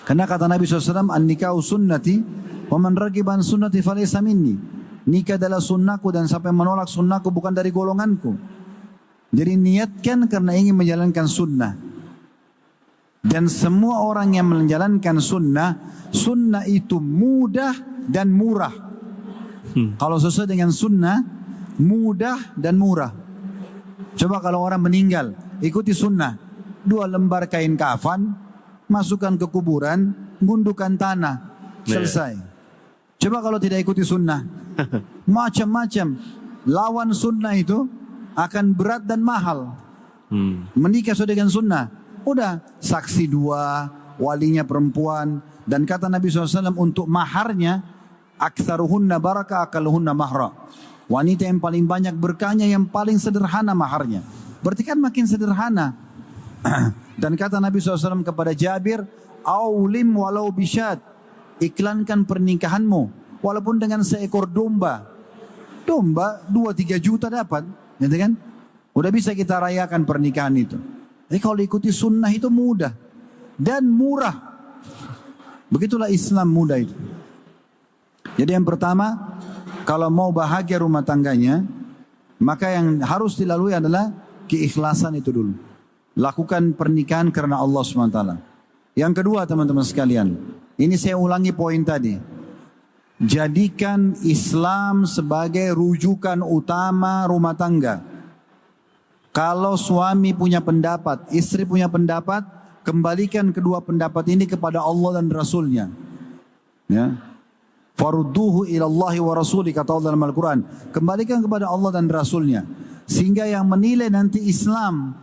Karena kata Nabi SAW, an-nikahu sunnati, wa man ragiban sunnati falaysa minni. Nikah adalah sunnahku dan siapa yang menolak sunnahku bukan dari golonganku. Jadi niatkan karena ingin menjalankan sunnah. Dan semua orang yang menjalankan sunnah, sunnah itu mudah dan murah. Kalau sesuai dengan sunnah, mudah dan murah. Coba kalau orang meninggal, ikuti sunnah. 2 lembar kain kafan, masukkan ke kuburan, gundukan tanah, selesai. Coba kalau tidak ikuti sunnah, macam-macam. Lawan sunnah itu akan berat dan mahal. Menikah sesuai dengan sunnah, udah saksi 2, walinya perempuan, dan kata Nabi SAW untuk maharnya, aktsaruhunna baraka akaluhunna mahra. Wanita yang paling banyak berkahnya yang paling sederhana maharnya. Berarti kan makin sederhana. Dan kata Nabi SAW kepada Jabir, aulim walau bisyad, iklankan pernikahanmu walaupun dengan seekor domba. Domba 2-3 juta dapat, gitu kan? Udah bisa kita rayakan pernikahan itu. Jadi kalau ikuti sunnah itu mudah dan murah. Begitulah Islam mudah itu. Jadi yang pertama, kalau mau bahagia rumah tangganya, maka yang harus dilalui adalah keikhlasan itu dulu. Lakukan pernikahan karena Allah SWT. Yang kedua teman-teman sekalian, ini saya ulangi poin tadi. Jadikan Islam sebagai rujukan utama rumah tangga. Kalau suami punya pendapat, istri punya pendapat, kembalikan kedua pendapat ini kepada Allah dan Rasulnya. Ya. Farudduhu ilallahi wa rasuli, kata Allah dalam Al-Quran. Kembalikan kepada Allah dan Rasulnya. Sehingga yang menilai nanti Islam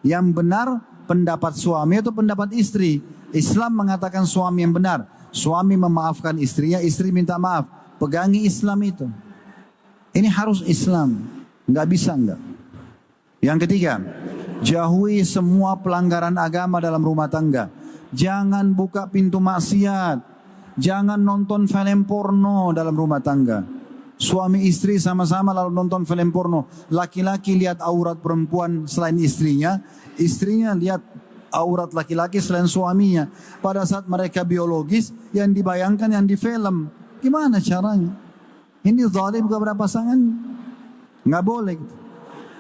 yang benar pendapat suami atau pendapat istri. Islam mengatakan suami yang benar. Suami memaafkan istrinya, istri minta maaf. Pegangi Islam itu. Ini harus Islam. Nggak bisa enggak. Yang ketiga, jauhi semua pelanggaran agama dalam rumah tangga. Jangan buka pintu maksiat. Jangan nonton film porno dalam rumah tangga. Suami istri sama-sama lalu nonton film porno. Laki-laki lihat aurat perempuan selain istrinya. Istrinya lihat aurat laki-laki selain suaminya. Pada saat mereka biologis, yang dibayangkan yang di film. Gimana caranya? Ini zalim kepada pasangan. Nggak boleh.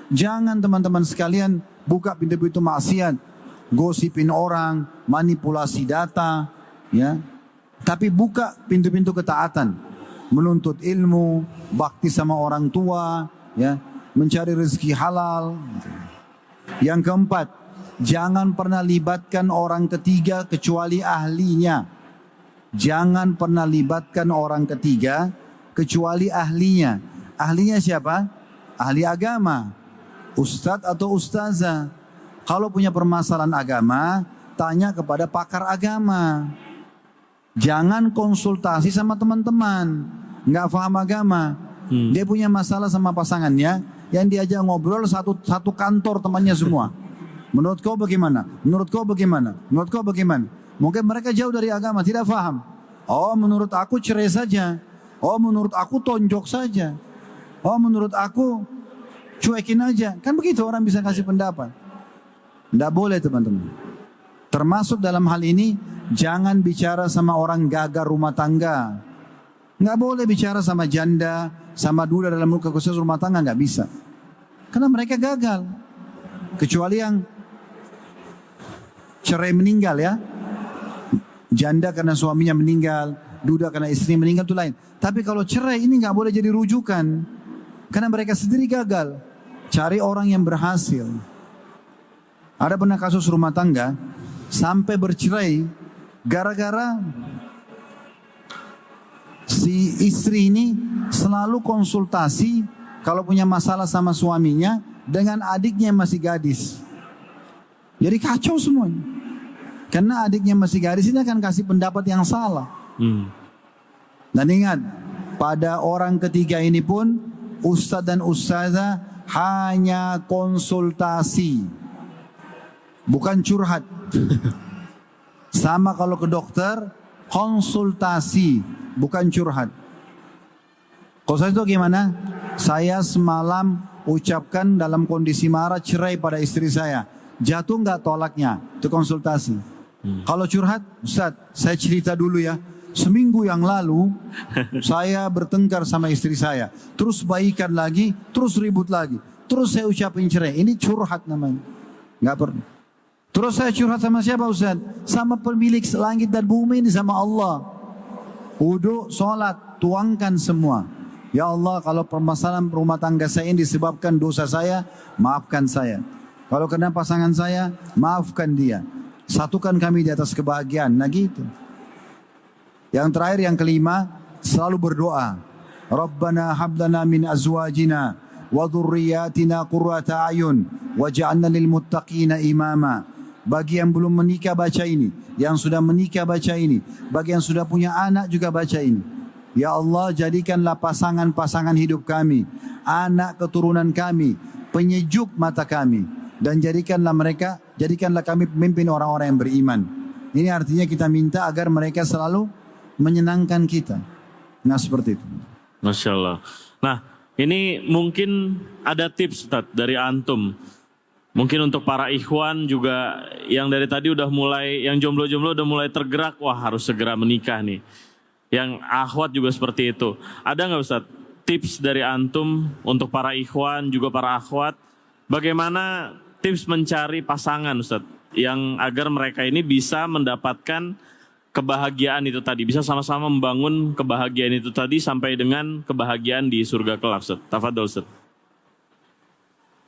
Jangan teman-teman sekalian buka pintu-pintu maksiat. Gosipin orang, manipulasi data. Ya. Tapi buka pintu-pintu ketaatan. Menuntut ilmu, bakti sama orang tua, ya, mencari rezeki halal. Yang keempat, jangan pernah libatkan orang ketiga kecuali ahlinya. Jangan pernah libatkan orang ketiga kecuali ahlinya. Ahlinya siapa? Ahli agama, ustadz atau ustazah. Kalau punya permasalahan agama, tanya kepada pakar agama. Jangan konsultasi sama teman-teman, nggak paham agama. Dia punya masalah sama pasangannya, yang diajak ngobrol satu kantor temannya semua. Menurut kau bagaimana? Menurut kau bagaimana? Menurut kau bagaimana? Mungkin mereka jauh dari agama, tidak paham. Oh, menurut aku cerai saja. Oh, menurut aku tonjok saja. Oh, menurut aku cuekin aja. Kan begitu orang bisa kasih pendapat. Tidak boleh teman-teman. Termasuk dalam hal ini, jangan bicara sama orang gagal rumah tangga. Nggak boleh bicara sama janda, sama duda dalam khusus rumah tangga, nggak bisa. Karena mereka gagal. Kecuali yang cerai meninggal ya. Janda karena suaminya meninggal, duda karena istrinya meninggal itu lain. Tapi kalau cerai ini nggak boleh jadi rujukan. Karena mereka sendiri gagal. Cari orang yang berhasil. Ada pernah kasus rumah tangga sampai bercerai gara-gara si istri ini selalu konsultasi kalau punya masalah sama suaminya dengan adiknya yang masih gadis. Jadi kacau semuanya. Karena adiknya masih gadis ini akan kasih pendapat yang salah. Dan ingat, pada orang ketiga ini pun ustadz dan ustazah hanya konsultasi, bukan curhat. Sama kalau ke dokter, konsultasi, bukan curhat. Konsultasi itu gimana? Saya semalam ucapkan dalam kondisi marah cerai pada istri saya. Jatuh nggak tolaknya? Itu konsultasi. Kalau curhat, Ustaz, saya cerita dulu ya. Seminggu yang lalu saya bertengkar sama istri saya. Terus baikan lagi, terus ribut lagi. Terus saya ucapin cerai. Ini curhat namanya. Nggak perlu. Terus saya curhat sama siapa Ustaz? Sama pemilik langit dan bumi ini, sama Allah. Wudu, sholat, tuangkan semua. Ya Allah, kalau permasalahan rumah tangga saya ini disebabkan dosa saya, maafkan saya. Kalau kena pasangan saya, maafkan dia. Satukan kami di atas kebahagiaan. Nah gitu. Yang terakhir, yang kelima, selalu berdoa. Rabbana hablana min azwajina wa dhurriyyatina qurrata ayun waj'alna lil muttaqina imama. Bagi yang belum menikah baca ini, yang sudah menikah baca ini, bagi yang sudah punya anak juga baca ini. Ya Allah, jadikanlah pasangan-pasangan hidup kami, anak keturunan kami, penyejuk mata kami, dan jadikanlah kami pemimpin orang-orang yang beriman. Ini artinya kita minta agar mereka selalu menyenangkan kita. Nah seperti itu. Masya Allah. Nah ini mungkin ada tips Ustaz dari antum. Mungkin untuk para ikhwan juga yang dari tadi udah mulai, yang jomblo-jomblo udah mulai tergerak, wah harus segera menikah nih. Yang akhwat juga seperti itu. Ada nggak Ustaz tips dari antum untuk para ikhwan juga para akhwat, bagaimana tips mencari pasangan Ustaz yang agar mereka ini bisa mendapatkan kebahagiaan itu tadi, bisa sama-sama membangun kebahagiaan itu tadi sampai dengan kebahagiaan di surga kelak Ustaz. Tafadhol Ustaz.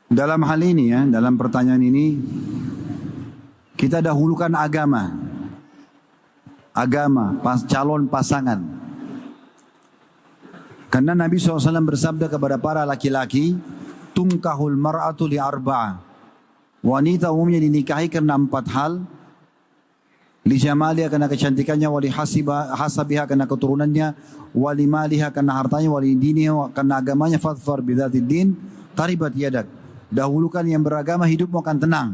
Dalam hal ini ya, dalam pertanyaan ini kita dahulukan agama. Calon pasangan. Karena Nabi SAW bersabda kepada para laki-laki, tunkahul mar'atu li arba'ah. Wanita umumnya dinikahi karena 4 hal. Li jamaliha karena kecantikannya, wali hasabiha karena keturunannya, wali maliha karena hartanya, wali diniha karena agamanya, fadfar bidzatid din, taribat yadak. Dahulukan yang beragama, hidupmu akan tenang.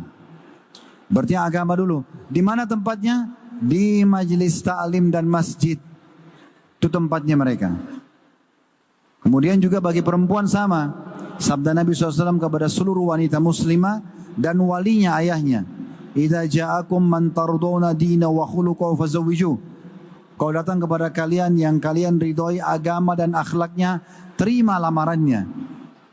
Berarti agama dulu. Di mana tempatnya? Di majelis ta'lim dan masjid. Itu tempatnya mereka. Kemudian juga bagi perempuan sama. Sabda Nabi SAW kepada seluruh wanita muslimah dan walinya ayahnya. Idza ja'akum man tardawna dina wa khuluquhu fazawwiju. Kalau datang kepada kalian yang kalian ridhoi agama dan akhlaknya, terima lamarannya.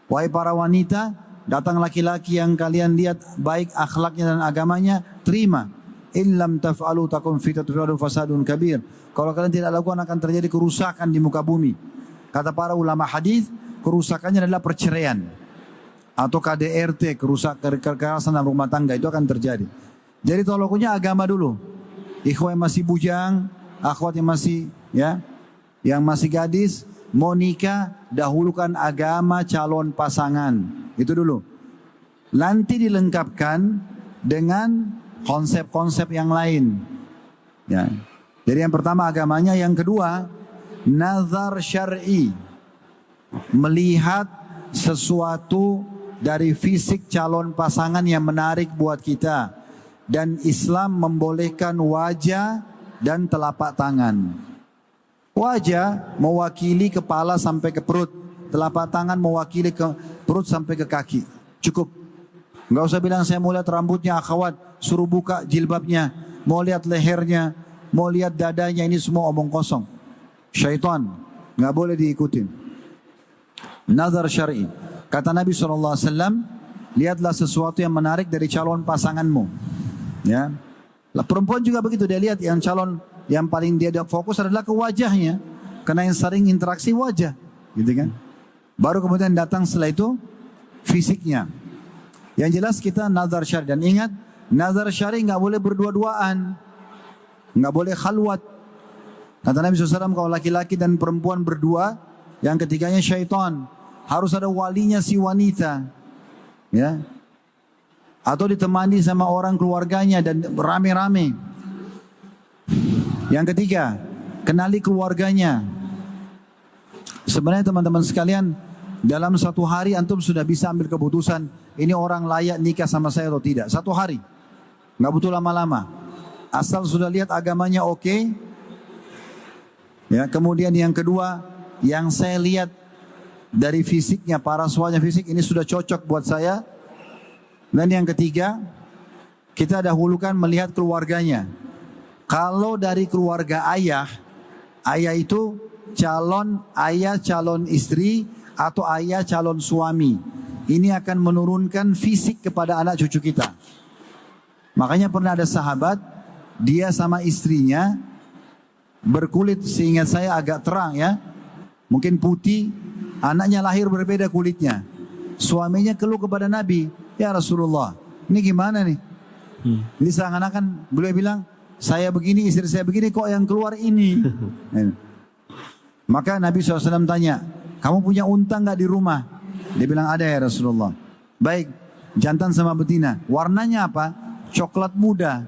Wahai para wanita, datang laki-laki yang kalian lihat baik akhlaknya dan agamanya, terima. In lam taf'alu takun fitnatun fasadun kabir. Kalau kalian tidak lakukan akan terjadi kerusakan di muka bumi. Kata para ulama hadis, kerusakannya adalah perceraian atau KDRT, kekerasan dalam rumah tangga, itu akan terjadi. Jadi tolongnya agama dulu. Ikhwan yang masih bujang, akhwat yang masih yang masih gadis, mau nikah, dahulukan agama calon pasangan. Itu dulu. Nanti dilengkapkan dengan konsep-konsep yang lain. Ya. Jadi yang pertama agamanya, yang kedua nazar syar'i. Melihat sesuatu dari fisik calon pasangan yang menarik buat kita. Dan Islam membolehkan wajah dan telapak tangan. Wajah mewakili kepala sampai ke perut. Telapak tangan mewakili ke perut sampai ke kaki. Cukup. Enggak usah bilang saya mau lihat rambutnya akhwat, suruh buka jilbabnya, mau lihat lehernya, mau lihat dadanya, ini semua omong kosong. Syaitan, enggak boleh diikutin. Nazar syar'i. Kata Nabi SAW, lihatlah sesuatu yang menarik dari calon pasanganmu. Ya. Lah perempuan juga begitu, dia lihat yang calon yang paling dia fokus adalah ke wajahnya, karena yang sering interaksi wajah, gitu kan. Baru kemudian datang setelah itu fisiknya. Yang jelas kita nazar syar'i, dan ingat nazar syar'i nggak boleh berdua-duaan, nggak boleh khalwat. Kata Nabi SAW, kalau laki-laki dan perempuan berdua, yang ketiganya syaitan, harus ada walinya si wanita, ya, atau ditemani sama orang keluarganya dan rame-rame. Yang ketiga, kenali keluarganya. Sebenarnya teman-teman sekalian, dalam satu hari antum sudah bisa ambil keputusan, ini orang layak nikah sama saya atau tidak. Satu hari, nggak butuh lama-lama. Asal sudah lihat agamanya oke, Ya, kemudian yang kedua, yang saya lihat dari fisiknya, para suaminya fisik ini sudah cocok buat saya. Dan yang ketiga, kita dahulukan melihat keluarganya. Kalau dari keluarga ayah, ayah itu calon ayah, calon istri, atau ayah calon suami. Ini akan menurunkan fisik kepada anak cucu kita. Makanya pernah ada sahabat, dia sama istrinya berkulit, seingat saya agak terang ya, mungkin putih, anaknya lahir berbeda kulitnya. Suaminya keluh kepada Nabi, ya Rasulullah, ini gimana nih? Ini seakan-akan beliau bilang, saya begini, istri saya begini, kok yang keluar ini? Maka Nabi SAW tanya, kamu punya unta nggak di rumah? Dia bilang ada ya Rasulullah. Baik, jantan sama betina, warnanya apa? Coklat muda.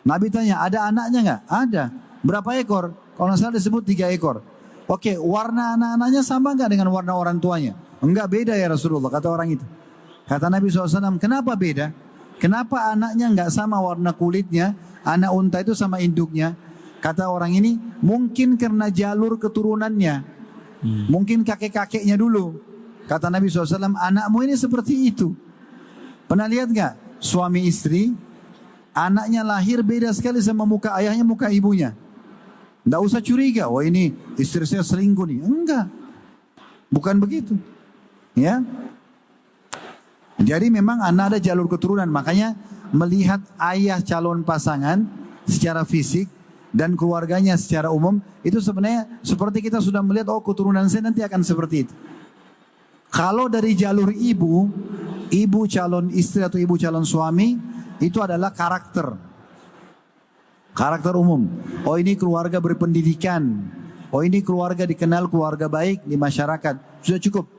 Nabi tanya, ada anaknya nggak? Ada. Berapa ekor? Kalau nggak salah disebut 3 ekor. Oke, warna anak-anaknya sama nggak dengan warna orang tuanya? Enggak, beda ya Rasulullah, kata orang itu. Kata Nabi SAW, kenapa beda? Kenapa anaknya nggak sama warna kulitnya? Anak unta itu sama induknya. Kata orang ini, mungkin karena jalur keturunannya. Mungkin kakek-kakeknya dulu. Kata Nabi SAW, anakmu ini seperti itu. Pernah lihat nggak? Suami istri, anaknya lahir beda sekali sama muka ayahnya, muka ibunya. Tidak usah curiga, wah ini istri saya selingkuh nih. Enggak, bukan begitu. Ya, jadi memang anak ada jalur keturunan. Makanya melihat ayah calon pasangan secara fisik dan keluarganya secara umum, itu sebenarnya seperti kita sudah melihat, oh keturunan saya nanti akan seperti itu. Kalau dari jalur ibu, ibu calon istri atau ibu calon suami, itu adalah karakter. Karakter umum. Oh ini keluarga berpendidikan. Oh ini keluarga dikenal keluarga baik di masyarakat. Sudah cukup.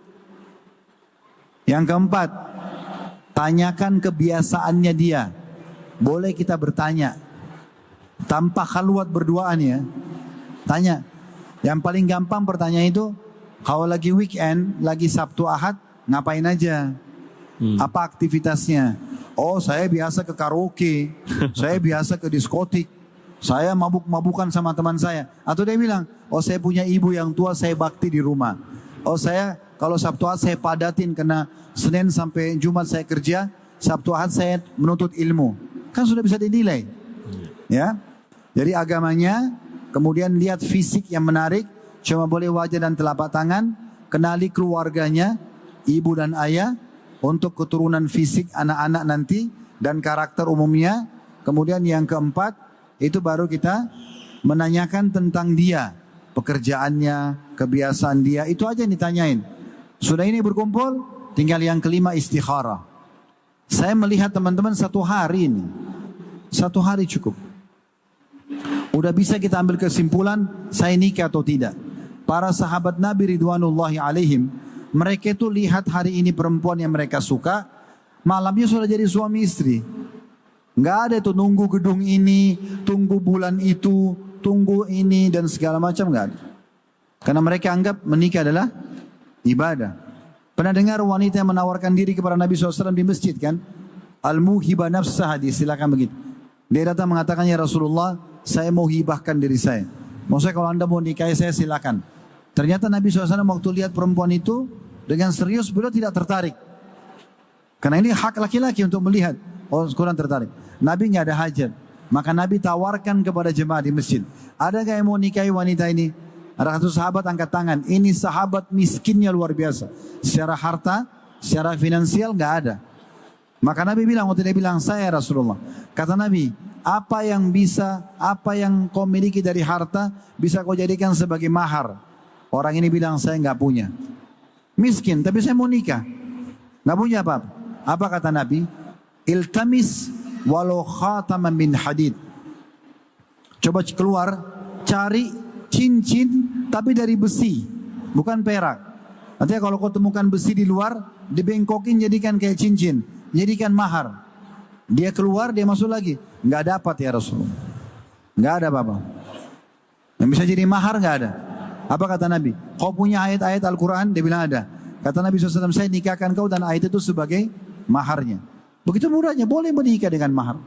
Yang keempat, tanyakan kebiasaannya dia. Boleh kita bertanya. Tanpa khalwat berduaan ya. Tanya. Yang paling gampang pertanyaan itu, kalau lagi weekend, lagi Sabtu Ahad, ngapain aja? Apa aktivitasnya? Oh saya biasa ke karaoke, saya biasa ke diskotik, saya mabuk-mabukan sama teman saya. Atau dia bilang, oh saya punya ibu yang tua, saya bakti di rumah. Oh saya kalau Sabtu Ahad saya padatin karena Senin sampai Jumat saya kerja, Sabtu Ahad saya menuntut ilmu. Kan sudah bisa dinilai. Ya. Jadi agamanya, kemudian lihat fisik yang menarik, cuma boleh wajah dan telapak tangan, kenali keluarganya, ibu dan ayah, untuk keturunan fisik anak-anak nanti dan karakter umumnya. Kemudian yang keempat, itu baru kita menanyakan tentang dia, pekerjaannya, kebiasaan dia, itu aja yang ditanyain. Sudah ini berkumpul, tinggal yang kelima istikharah. Saya melihat teman-teman 1 hari ini, 1 hari cukup. Udah bisa kita ambil kesimpulan, saya nikah atau tidak. Para sahabat Nabi Ridwanullahi alaihim, mereka itu lihat hari ini perempuan yang mereka suka, malamnya sudah jadi suami istri. Nggak ada itu nunggu gedung ini, tunggu bulan itu, tunggu ini dan segala macam, nggak ada. Karena mereka anggap menikah adalah ibadah. Pernah dengar wanita yang menawarkan diri kepada Nabi SAW di masjid kan? Al-muhibah nafsah, silakan begitu. Dia datang mengatakan, ya Rasulullah, saya mau hibahkan diri saya. Maksudnya kalau anda mau nikahi saya silakan. Ternyata Nabi SAW waktu lihat perempuan itu, dengan serius beliau tidak tertarik. Karena ini hak laki-laki untuk melihat. Oh kurang tertarik. Nabi nggak ada hajat. Maka Nabi tawarkan kepada jemaah di masjid. Ada nggak yang mau nikahi wanita ini? Ada satu sahabat angkat tangan. Ini sahabat miskinnya luar biasa. Secara harta, secara finansial nggak ada. Maka Nabi bilang, waktu dia bilang, saya Rasulullah. Kata Nabi, apa yang kau miliki dari harta, bisa kau jadikan sebagai mahar. Orang ini bilang, saya nggak punya. Miskin, tapi saya mau nikah. Nggak punya apa-apa. Apa kata Nabi? Iltamis walau khataman min hadid. Coba keluar, cari cincin, tapi dari besi, bukan perak. Artinya kalau kau temukan besi di luar, dibengkokin jadikan kayak cincin, jadikan mahar. Dia keluar, dia masuk lagi. Nggak dapat ya Rasulullah. Nggak ada apa-apa. Yang bisa jadi mahar nggak ada. Apa kata Nabi? Kau punya ayat-ayat Al-Quran? Dia bilang ada. Kata Nabi SAW, saya nikahkan kau dan ayat itu sebagai maharnya. Begitu mudahnya, boleh menikah dengan mahar.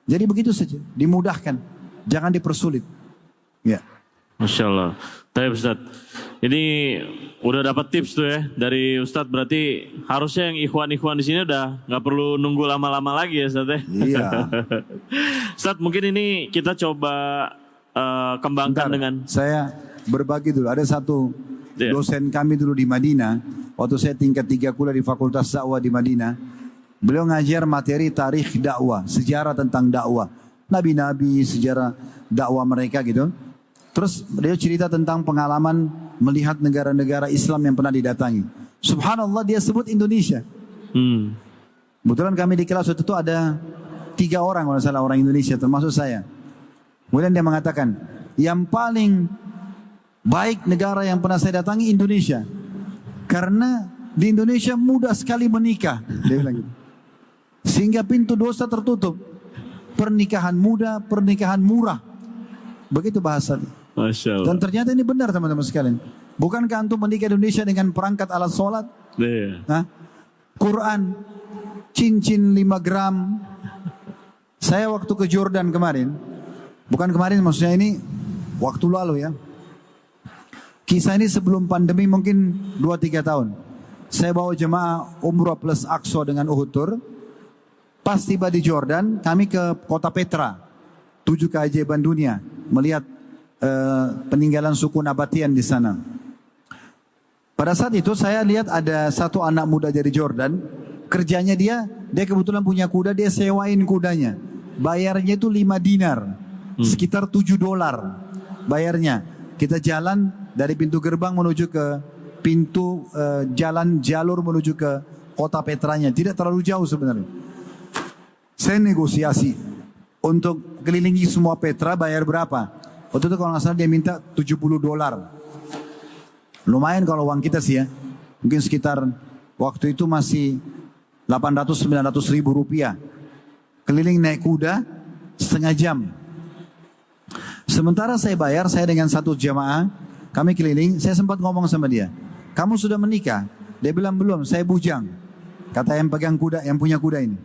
Jadi begitu saja, dimudahkan. Jangan dipersulit. Ya. Masya Allah. Tapi Ustaz, ini udah dapat tips tuh ya dari Ustadz. Berarti harusnya yang ikhwan-ikhwan di sini udah nggak perlu nunggu lama-lama lagi ya Ustadz ya. Iya. Ustadz, mungkin ini kita coba kembangkan dengan. Saya berbagi dulu. Ada satu dosen kami dulu di Madinah. Waktu saya tingkat 3 kuliah di Fakultas Dakwah di Madinah. Beliau ngajar materi tarikh dakwah, sejarah tentang dakwah. Nabi-nabi, sejarah dakwah mereka gitu. Terus dia cerita tentang pengalaman melihat negara-negara Islam yang pernah didatangi. Subhanallah, dia sebut Indonesia. Kebetulan kami di kelas waktu itu ada 3 orang, kalau salah, orang Indonesia termasuk saya. Kemudian dia mengatakan, yang paling baik negara yang pernah saya datangi Indonesia. Karena di Indonesia mudah sekali menikah. Dia bilang gitu. Sehingga pintu dosa tertutup. Pernikahan mudah, pernikahan murah. Begitu bahasanya. Masya Allah. Dan ternyata ini benar teman-teman sekalian. Bukankah antum menikah di Indonesia dengan perangkat alat sholat? Quran, cincin 5 gram. Saya waktu ke Jordan kemarin, bukan kemarin maksudnya ini waktu lalu ya. Kisah ini sebelum pandemi mungkin 2-3 tahun. Saya bawa jemaah umrah plus Aqsa dengan Uhud Tour. Pas tiba di Jordan, kami ke kota Petra. 7 keajaiban dunia. Melihat peninggalan suku Nabatian di sana. Pada saat itu saya lihat ada satu anak muda dari Jordan. Kerjanya dia kebetulan punya kuda, dia sewain kudanya. Bayarnya itu 5 dinar. Sekitar $7 bayarnya. Kita jalan dari pintu gerbang menuju ke pintu jalan jalur menuju ke kota Petranya. Tidak terlalu jauh sebenarnya. Saya negosiasi untuk kelilingi semua Petra, bayar berapa? Waktu itu kalau nggak salah dia minta $70. Lumayan kalau uang kita sih ya. Mungkin sekitar waktu itu masih 800-900 ribu rupiah. Keliling naik kuda setengah jam. Sementara saya bayar, saya dengan satu jamaah, kami keliling, saya sempat ngomong sama dia. Kamu sudah menikah? Dia bilang belum, saya bujang. Kata yang pegang kuda, yang punya kuda ini.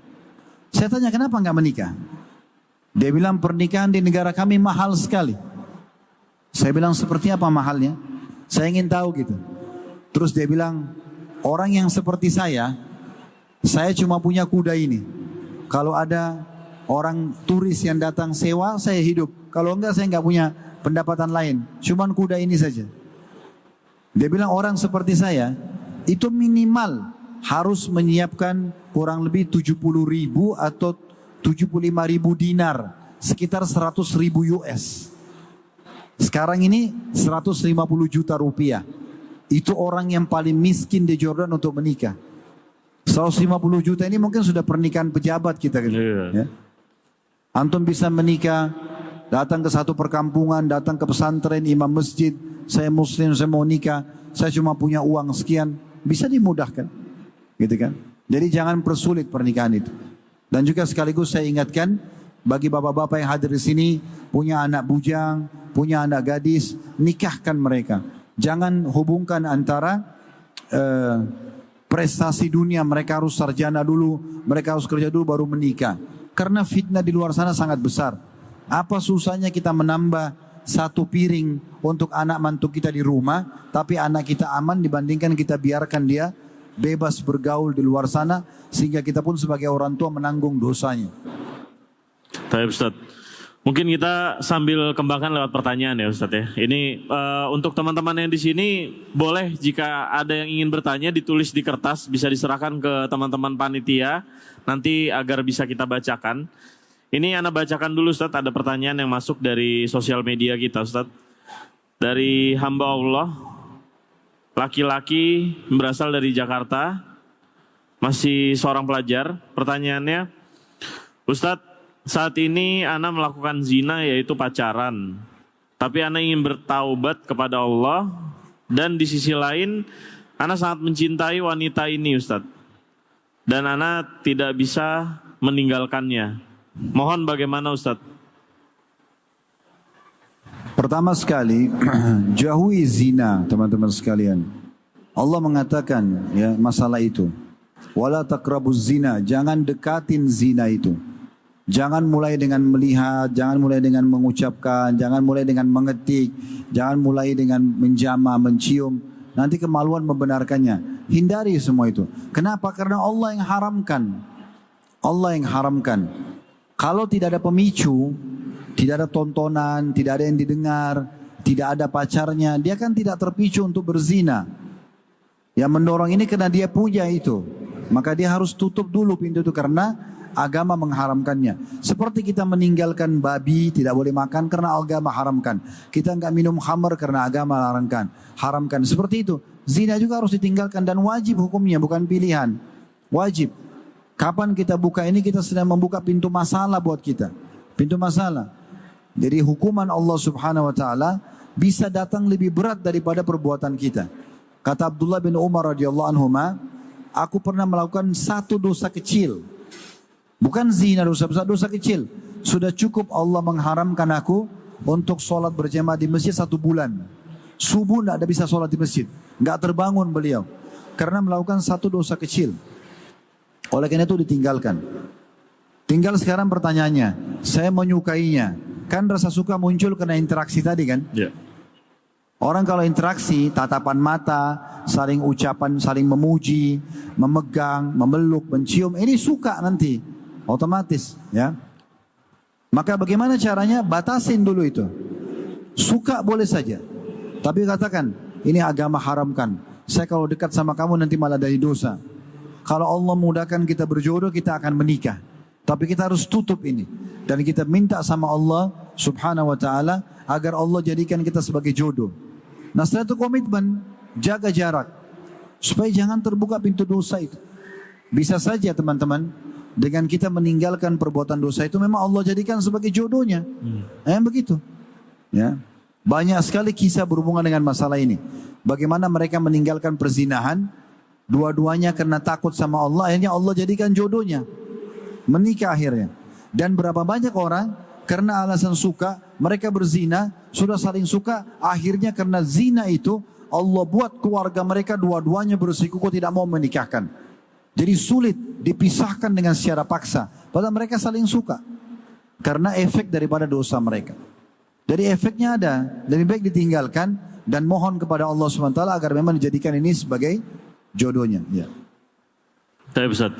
Saya tanya kenapa nggak menikah? Dia bilang pernikahan di negara kami mahal sekali. Saya bilang seperti apa mahalnya? Saya ingin tahu gitu. Terus dia bilang, orang yang seperti saya cuma punya kuda ini. Kalau ada orang turis yang datang sewa, saya hidup. Kalau enggak, saya enggak punya pendapatan lain. Cuman kuda ini saja. Dia bilang orang seperti saya, itu minimal harus menyiapkan kurang lebih 70 ribu atau 75 ribu dinar. Sekitar 100 ribu US. Sekarang ini 150 juta rupiah. Itu orang yang paling miskin di Jordan untuk menikah. 150 juta ini mungkin sudah pernikahan pejabat kita gitu. Ya. Antum bisa menikah, datang ke satu perkampungan, datang ke pesantren, imam masjid, saya muslim, saya mau nikah, saya cuma punya uang sekian, bisa dimudahkan. Gitu kan? Jadi jangan persulit pernikahan itu. Dan juga sekaligus saya ingatkan bagi bapak-bapak yang hadir di sini, punya anak bujang, punya anak gadis, nikahkan mereka. Jangan hubungkan antara prestasi dunia, mereka harus sarjana dulu, mereka harus kerja dulu baru menikah. Karena fitnah di luar sana sangat besar. Apa susahnya kita menambah satu piring untuk anak mantu kita di rumah, tapi anak kita aman dibandingkan kita biarkan dia bebas bergaul di luar sana, sehingga kita pun sebagai orang tua menanggung dosanya. Baik Ustaz, mungkin kita sambil kembangkan lewat pertanyaan ya Ustaz ya. Ini untuk teman-teman yang di sini, boleh jika ada yang ingin bertanya ditulis di kertas, bisa diserahkan ke teman-teman panitia nanti agar bisa kita bacakan. Ini Ana bacakan dulu Ustaz, ada pertanyaan yang masuk dari sosial media kita Ustaz. Dari hamba Allah, laki-laki berasal dari Jakarta, masih seorang pelajar. Pertanyaannya, Ustadz, saat ini Ana melakukan zina yaitu pacaran. Tapi Ana ingin bertaubat kepada Allah. Dan di sisi lain, Ana sangat mencintai wanita ini Ustadz. Dan Ana tidak bisa meninggalkannya. Mohon bagaimana Ustadz? Pertama sekali, jauhi zina teman-teman sekalian. Allah mengatakan ya masalah itu. Wala taqrabuz zina, jangan dekatin zina itu. Jangan mulai dengan melihat, jangan mulai dengan mengucapkan, jangan mulai dengan mengetik, jangan mulai dengan menjamah, mencium. Nanti kemaluan membenarkannya. Hindari semua itu. Kenapa? Karena Allah yang haramkan. Allah yang haramkan. Kalau tidak ada pemicu, tidak ada tontonan, tidak ada yang didengar, tidak ada pacarnya, dia kan tidak terpicu untuk berzina. Yang mendorong ini karena dia punya itu. Maka dia harus tutup dulu pintu itu karena agama mengharamkannya. Seperti kita meninggalkan babi tidak boleh makan karena agama haramkan. Kita enggak minum khamar karena agama haramkan. Seperti itu. Zina juga harus ditinggalkan dan wajib hukumnya, bukan pilihan. Wajib. Kapan kita buka ini, kita sedang membuka pintu masalah buat kita. Pintu masalah. Jadi hukuman Allah subhanahu wa ta'ala bisa datang lebih berat daripada perbuatan kita. Kata Abdullah bin Umar radhiyallahu anhuma, aku pernah melakukan satu dosa kecil. Bukan zina, dosa besar, dosa kecil. Sudah cukup Allah mengharamkan aku untuk sholat berjamaah di masjid 1 bulan. Subuh tidak ada bisa sholat di masjid. Nggak terbangun beliau. Karena melakukan satu dosa kecil. Oleh karena itu ditinggalkan. Tinggal sekarang pertanyaannya, saya menyukainya. Kan rasa suka muncul karena interaksi tadi kan? Yeah. Orang kalau interaksi, tatapan mata, saling ucapan, saling memuji, memegang, memeluk, mencium, ini suka nanti. Otomatis ya. Maka bagaimana caranya? Batasin dulu itu. Suka boleh saja. Tapi katakan, ini agama haramkan. Saya kalau dekat sama kamu nanti malah dari dosa. Kalau Allah mudahkan kita berjodoh, kita akan menikah. Tapi kita harus tutup ini. Dan kita minta sama Allah subhanahu wa ta'ala agar Allah jadikan kita sebagai jodoh. Nah setelah itu komitmen, jaga jarak. Supaya jangan terbuka pintu dosa itu. Bisa saja teman-teman, dengan kita meninggalkan perbuatan dosa itu memang Allah jadikan sebagai jodohnya. Begitu. Ya. Banyak sekali kisah berhubungan dengan masalah ini. Bagaimana mereka meninggalkan perzinahan, dua-duanya karena takut sama Allah, akhirnya Allah jadikan jodohnya. Menikah akhirnya. Dan berapa banyak orang karena alasan suka, mereka berzina, sudah saling suka, akhirnya karena zina itu Allah buat keluarga mereka dua-duanya bersikukuh tidak mau menikahkan. Jadi sulit dipisahkan dengan secara paksa. Padahal mereka saling suka. Karena efek daripada dosa mereka. Jadi efeknya ada. Lebih baik ditinggalkan dan mohon kepada Allah SWT agar memang dijadikan ini sebagai jodohnya. Ya. Baik Ustaz.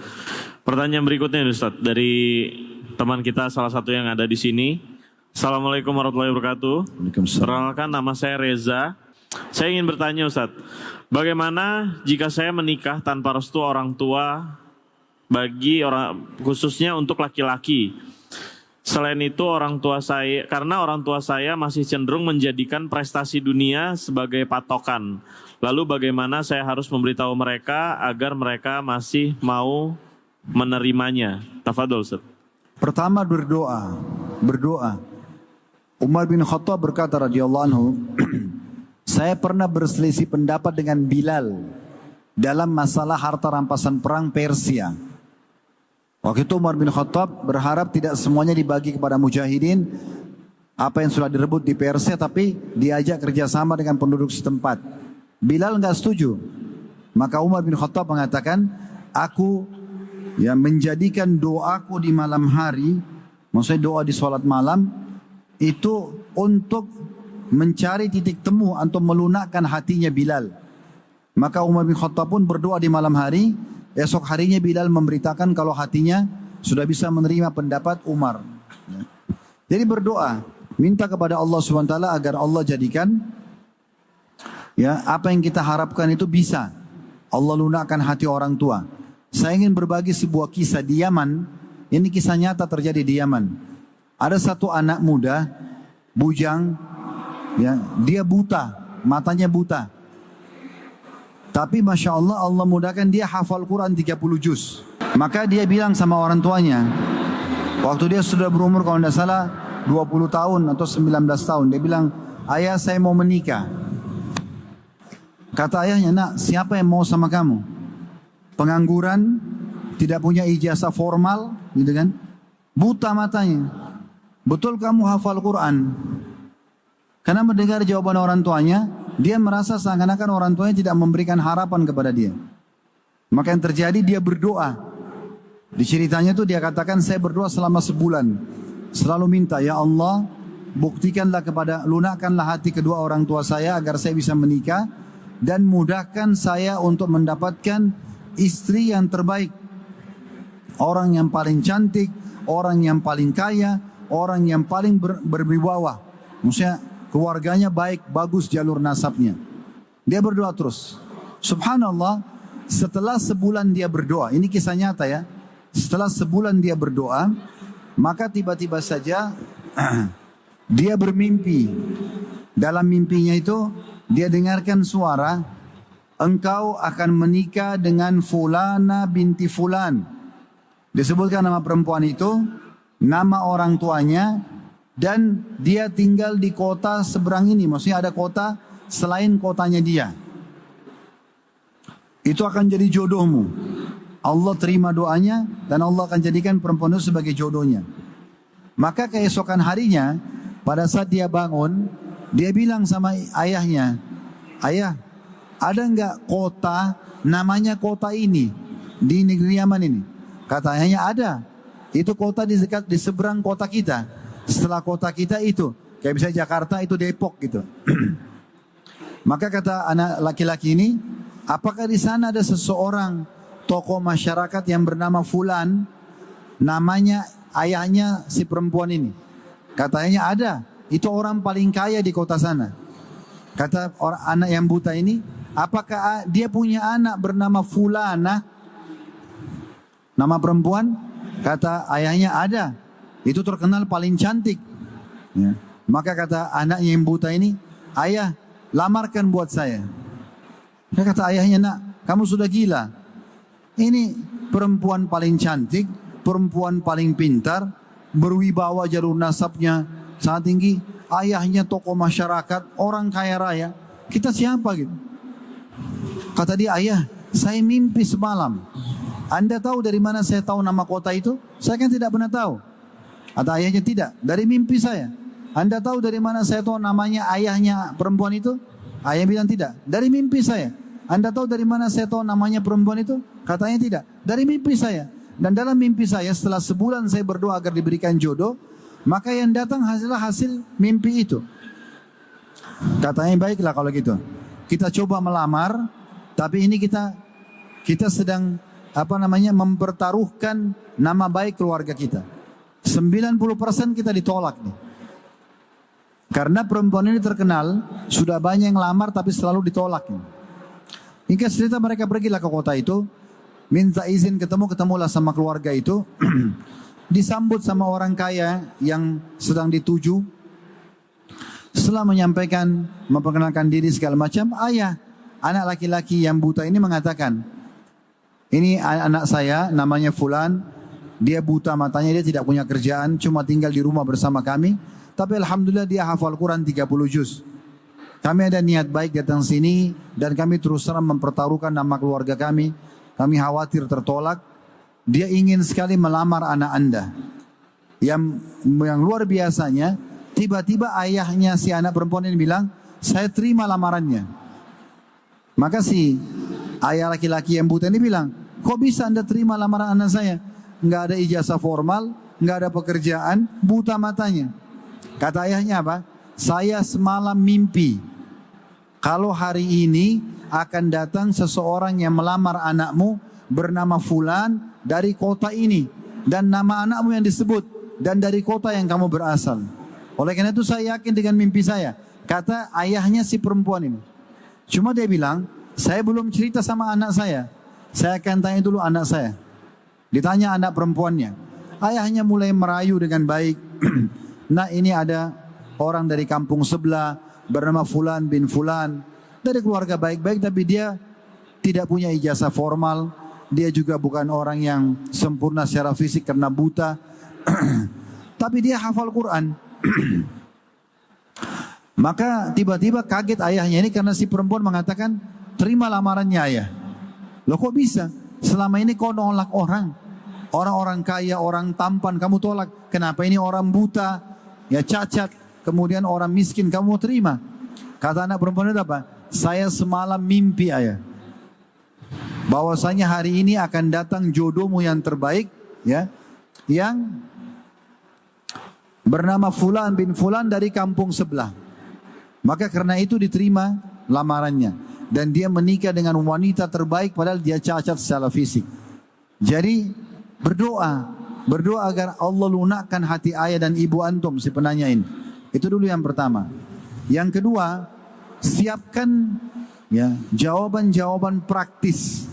Pertanyaan berikutnya Ustaz dari teman kita salah satu yang ada di sini. Assalamualaikum warahmatullahi wabarakatuh. Perkenalkan, nama saya Reza. Saya ingin bertanya Ustaz, bagaimana jika saya menikah tanpa restu orang tua bagi orang khususnya untuk laki-laki? Selain itu karena orang tua saya masih cenderung menjadikan prestasi dunia sebagai patokan. Lalu bagaimana saya harus memberitahu mereka agar mereka masih mau menerimanya? Tafadhol Ustaz. Pertama berdoa. Umar bin Khattab berkata radhiyallahu anhu, saya pernah berselisih pendapat dengan Bilal dalam masalah harta rampasan perang Persia. Waktu itu Umar bin Khattab berharap tidak semuanya dibagi kepada mujahidin, apa yang sudah direbut di Persia, tapi diajak kerjasama dengan penduduk setempat. Bilal enggak setuju. Maka Umar bin Khattab mengatakan, aku menjadikan doaku di malam hari, maksudnya doa di sholat malam, itu untuk mencari titik temu atau melunakkan hatinya Bilal. Maka Umar bin Khattab pun berdoa di malam hari. Esok harinya Bilal memberitakan kalau hatinya sudah bisa menerima pendapat Umar. Jadi berdoa, minta kepada Allah SWT agar Allah jadikan apa yang kita harapkan itu bisa. Allah lunakkan hati orang tua. Saya ingin berbagi sebuah kisah di Yaman. Ini kisah nyata terjadi di Yaman. Ada satu anak muda, bujang, dia buta, matanya buta. Tapi Masya Allah, Allah mudahkan dia hafal Quran 30 juz. Maka dia bilang sama orang tuanya, waktu dia sudah berumur kalau tidak salah 20 tahun atau 19 tahun. Dia bilang, ayah saya mau menikah. Kata ayahnya, nak siapa yang mau sama kamu? Pengangguran, tidak punya ijazah formal, gitu kan? Buta matanya. Betul kamu hafal Quran? Karena mendengar jawaban orang tuanya, dia merasa seakan-akan orang tuanya tidak memberikan harapan kepada dia. Maka yang terjadi dia berdoa. Di ceritanya itu dia katakan, saya berdoa selama sebulan. Selalu minta, ya Allah, buktikanlah lunakkanlah hati kedua orang tua saya agar saya bisa menikah. Dan mudahkan saya untuk mendapatkan istri yang terbaik. Orang yang paling cantik, orang yang paling kaya, orang yang paling berwibawa. Maksudnya keluarganya baik, bagus jalur nasabnya. Dia berdoa terus. Subhanallah, setelah sebulan dia berdoa, ini kisah nyata ya. Setelah sebulan dia berdoa, maka tiba-tiba saja dia bermimpi. Dalam mimpinya itu dia dengarkan suara, engkau akan menikah dengan Fulana binti Fulan. Disebutkan nama perempuan itu, nama orang tuanya, dan dia tinggal di kota seberang ini. Maksudnya ada kota selain kotanya dia. Itu akan jadi jodohmu. Allah terima doanya dan Allah akan jadikan perempuan itu sebagai jodohnya. Maka keesokan harinya, pada saat dia bangun, dia bilang sama ayahnya, ayah, ada enggak kota namanya kota ini di negeri Yaman ini? Kata ayahnya, ada. Itu kota di seberang kota kita. Setelah kota kita itu, kayak misalnya Jakarta itu Depok gitu. Maka kata anak laki-laki ini, apakah di sana ada seseorang tokoh masyarakat yang bernama Fulan, namanya ayahnya si perempuan ini? Katanya ada, itu orang paling kaya di kota sana. Kata anak yang buta ini, apakah dia punya anak bernama Fulana, nama perempuan? Kata ayahnya ada, itu terkenal paling cantik ya. Maka kata anaknya yang buta ini, ayah lamarkan buat saya. Kata ayahnya, nak, kamu sudah gila. Ini perempuan paling cantik, perempuan paling pintar, berwibawa jalur nasabnya sangat tinggi, ayahnya tokoh masyarakat, orang kaya raya. Kita siapa gitu? Kata dia, ayah, saya mimpi semalam. Anda tahu dari mana saya tahu nama kota itu? Saya kan tidak pernah tahu. Kata ayahnya, tidak, dari mimpi saya. Anda tahu dari mana saya tahu namanya ayahnya perempuan itu? Ayah bilang tidak, dari mimpi saya. Anda tahu dari mana saya tahu namanya perempuan itu? Katanya tidak, dari mimpi saya. Dan dalam mimpi saya, setelah sebulan saya berdoa agar diberikan jodoh, maka yang datang hasil mimpi itu. Katanya, baiklah kalau gitu, kita coba melamar, tapi ini kita sedang mempertaruhkan nama baik keluarga kita. 90% kita ditolak nih. Karena perempuan ini terkenal, sudah banyak yang lamar tapi selalu ditolak nih. Hingga cerita mereka pergilah ke kota itu, minta izin ketemulah sama keluarga itu, disambut sama orang kaya yang sedang dituju. Setelah memperkenalkan diri segala macam, ayah, anak laki-laki yang buta ini mengatakan, ini anak saya namanya Fulan, dia buta matanya, dia tidak punya kerjaan, cuma tinggal di rumah bersama kami, tapi alhamdulillah dia hafal Quran 30 juz. Kami ada niat baik datang sini dan kami terus terang mempertaruhkan nama keluarga kami. Kami khawatir tertolak. Dia ingin sekali melamar anak Anda. Yang luar biasanya, tiba-tiba ayahnya si anak perempuan ini bilang, saya terima lamarannya. Maka si ayah laki-laki yang buta ini bilang, kok bisa Anda terima lamaran anak saya? Enggak ada ijazah formal, enggak ada pekerjaan, buta matanya. Kata ayahnya apa? Saya semalam mimpi, kalau hari ini akan datang seseorang yang melamar anakmu bernama Fulan dari kota ini. Dan nama anakmu yang disebut. Dan dari kota yang kamu berasal. Oleh karena itu saya yakin dengan mimpi saya. Kata ayahnya si perempuan ini. Cuma dia bilang, saya belum cerita sama anak saya. Saya akan tanya dulu anak saya. Ditanya anak perempuannya. Ayahnya mulai merayu dengan baik. Nah, ini ada orang dari kampung sebelah bernama Fulan bin Fulan, dari keluarga baik-baik, tapi dia tidak punya ijazah formal. Dia juga bukan orang yang sempurna secara fisik karena buta. Tapi dia hafal Quran. Maka tiba-tiba kaget ayahnya ini karena si perempuan mengatakan, terima lamarannya ayah. Loh kok bisa? Selama ini kau nolak orang. Orang-orang kaya, orang tampan kamu tolak. Kenapa ini orang buta, ya cacat, kemudian orang miskin kamu mau terima? Kata anak perempuan itu apa? Saya semalam mimpi ayah, bahwasanya hari ini akan datang jodohmu yang terbaik ya, yang bernama Fulan bin Fulan dari kampung sebelah. Maka karena itu diterima lamarannya. Dan dia menikah dengan wanita terbaik padahal dia cacat secara fisik. Jadi berdoa agar Allah lunakkan hati ayah dan ibu antum si penanya ini. Itu dulu yang pertama. Yang kedua, siapkan ya jawaban-jawaban praktis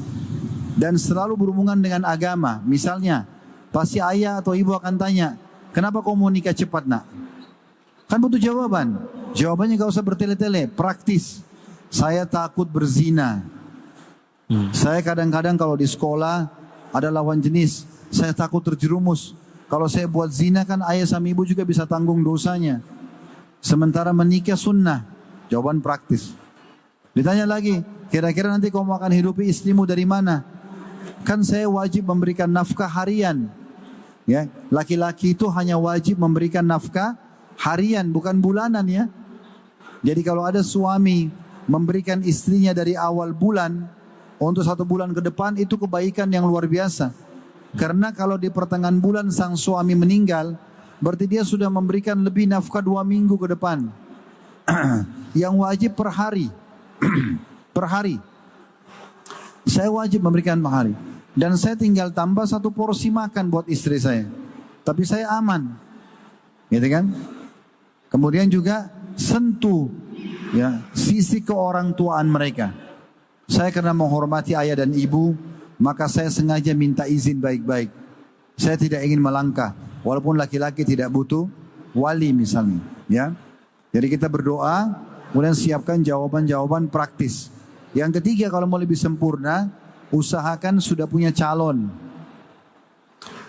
dan selalu berhubungan dengan agama. Misalnya, pasti ayah atau ibu akan tanya, kenapa kau mau nikah cepat nak? Kan butuh jawaban. Jawabannya gak usah bertele-tele, praktis. Saya takut berzina. Saya kadang-kadang kalau di sekolah ada lawan jenis, saya takut terjerumus. Kalau saya buat zina kan ayah sama ibu juga bisa tanggung dosanya. Sementara menikah sunnah. Jawaban praktis. Ditanya lagi, kira-kira nanti kau akan hidupi istrimu dari mana? Kan saya wajib memberikan nafkah harian. Ya, laki-laki itu hanya wajib memberikan nafkah harian, bukan bulanan ya. Jadi kalau ada suami memberikan istrinya dari awal bulan untuk 1 bulan ke depan, itu kebaikan yang luar biasa. Karena kalau di pertengahan bulan sang suami meninggal, berarti dia sudah memberikan lebih nafkah 2 minggu ke depan. Yang wajib per hari. Per hari. Saya wajib memberikan per hari. Dan saya tinggal tambah 1 porsi makan buat istri saya. Tapi saya aman. Gitu kan? Kemudian juga sentuh ya sisi keorangtuaan mereka. Saya karena menghormati ayah dan ibu, maka saya sengaja minta izin baik-baik. Saya tidak ingin melangkah, walaupun laki-laki tidak butuh wali misalnya. Ya, jadi kita berdoa, kemudian siapkan jawaban-jawaban praktis. Yang ketiga, kalau mau lebih sempurna, usahakan sudah punya calon.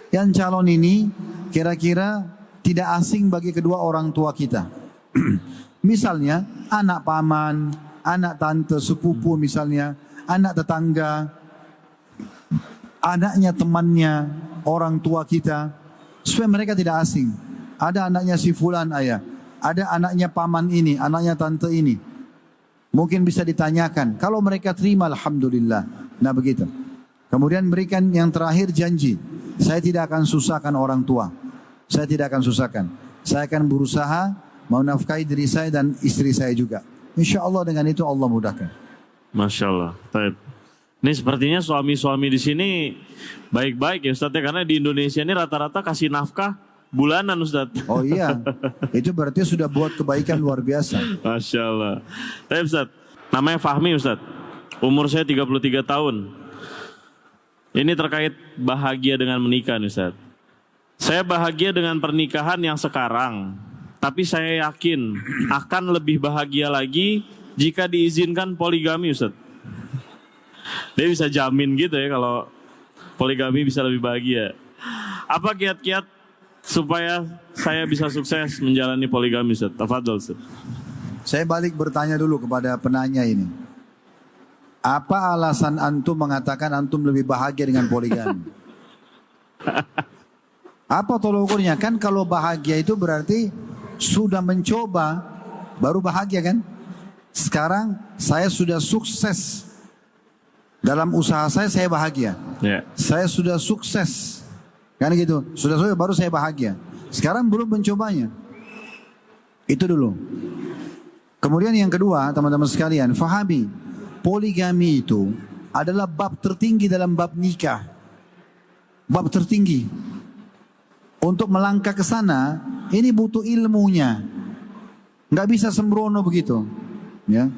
Yang calon ini kira-kira tidak asing bagi kedua orang tua kita. Misalnya anak paman, anak tante, sepupu misalnya, anak tetangga, anaknya temannya, orang tua kita, supaya mereka tidak asing. Ada anaknya si fulan ayah, ada anaknya paman ini, anaknya tante ini. Mungkin bisa ditanyakan, kalau mereka terima alhamdulillah. Nah begitu. Kemudian berikan yang terakhir janji, saya tidak akan susahkan orang tua. Saya tidak akan susahkan. Saya akan berusaha menafkahi diri saya dan istri saya juga. Insya Allah dengan itu Allah mudahkan. Masya Allah. Baik. Ini sepertinya suami-suami di sini baik-baik ya Ustadz ya. Karena di Indonesia ini rata-rata kasih nafkah bulanan Ustadz. Oh iya. Itu berarti sudah buat kebaikan luar biasa. Masya Allah. Baik Ustadz. Namanya Fahmi Ustadz. Umur saya 33 tahun. Ini terkait bahagia dengan menikah Ustadz. Saya bahagia dengan pernikahan yang sekarang. Tapi saya yakin akan lebih bahagia lagi jika diizinkan poligami Ustaz. Dia bisa jamin gitu ya kalau poligami bisa lebih bahagia. Apa kiat-kiat supaya saya bisa sukses menjalani poligami Ustaz? Tafadhol Ustaz. Saya balik bertanya dulu kepada penanya ini. Apa alasan antum mengatakan antum lebih bahagia dengan poligami? Apa tolak ukurnya? Kan kalau bahagia itu berarti sudah mencoba baru bahagia kan? Sekarang saya sudah sukses dalam usaha saya bahagia. Yeah. Saya sudah sukses kan gitu. Sudah sukses baru saya bahagia. Sekarang belum mencobanya. Itu dulu. Kemudian yang kedua, teman-teman sekalian, fahami poligami itu adalah bab tertinggi dalam bab nikah. Bab tertinggi. Untuk melangkah ke sana, ini butuh ilmunya. Nggak bisa sembrono begitu. Ya.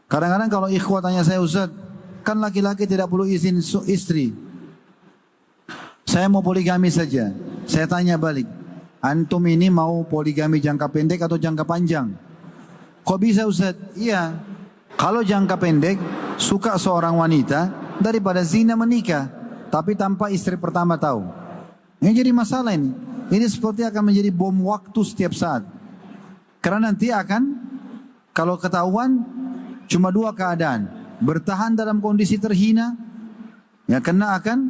Kadang-kadang kalau ikhwah tanya saya, Ustaz, kan laki-laki tidak perlu izin istri. Saya mau poligami saja. Saya tanya balik, antum ini mau poligami jangka pendek atau jangka panjang? Kok bisa Ustaz? Iya. Kalau jangka pendek, suka seorang wanita daripada zina menikah, tapi tanpa istri pertama tahu. Ini jadi masalah ini. Ini seperti akan menjadi bom waktu setiap saat. Karena nanti akan, kalau ketahuan, cuma 2 keadaan. Bertahan dalam kondisi terhina, ya karena akan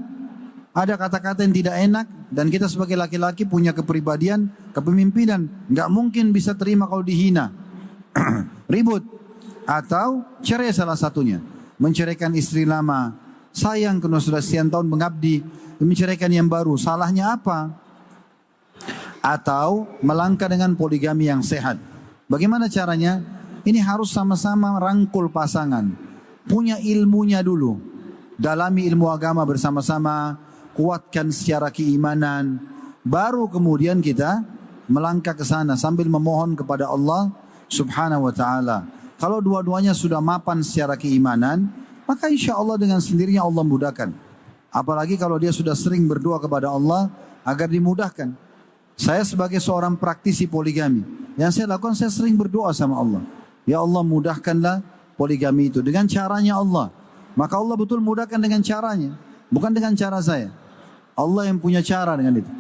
ada kata-kata yang tidak enak, dan kita sebagai laki-laki punya kepribadian, kepemimpinan. Nggak mungkin bisa terima kalau dihina. Ribut. Atau cerai salah satunya. Menceraikan istri lama. Sayang karena sudah sekian tahun mengabdi. menceraikan yang baru. Salahnya apa? Atau melangkah dengan poligami yang sehat. Bagaimana caranya? Ini harus sama-sama rangkul pasangan. Punya ilmunya dulu. Dalami ilmu agama bersama-sama. Kuatkan secara keimanan. Baru kemudian kita melangkah ke sana sambil memohon kepada Allah Subhanahu wa ta'ala. Kalau dua-duanya sudah mapan secara keimanan, maka insya Allah dengan sendirinya Allah mudahkan. Apalagi kalau dia sudah sering berdoa kepada Allah agar dimudahkan. Saya sebagai seorang praktisi poligami, yang saya lakukan saya sering berdoa sama Allah. Ya Allah mudahkanlah poligami itu dengan caranya Allah. Maka Allah betul mudahkan dengan caranya, bukan dengan cara saya. Allah yang punya cara dengan itu.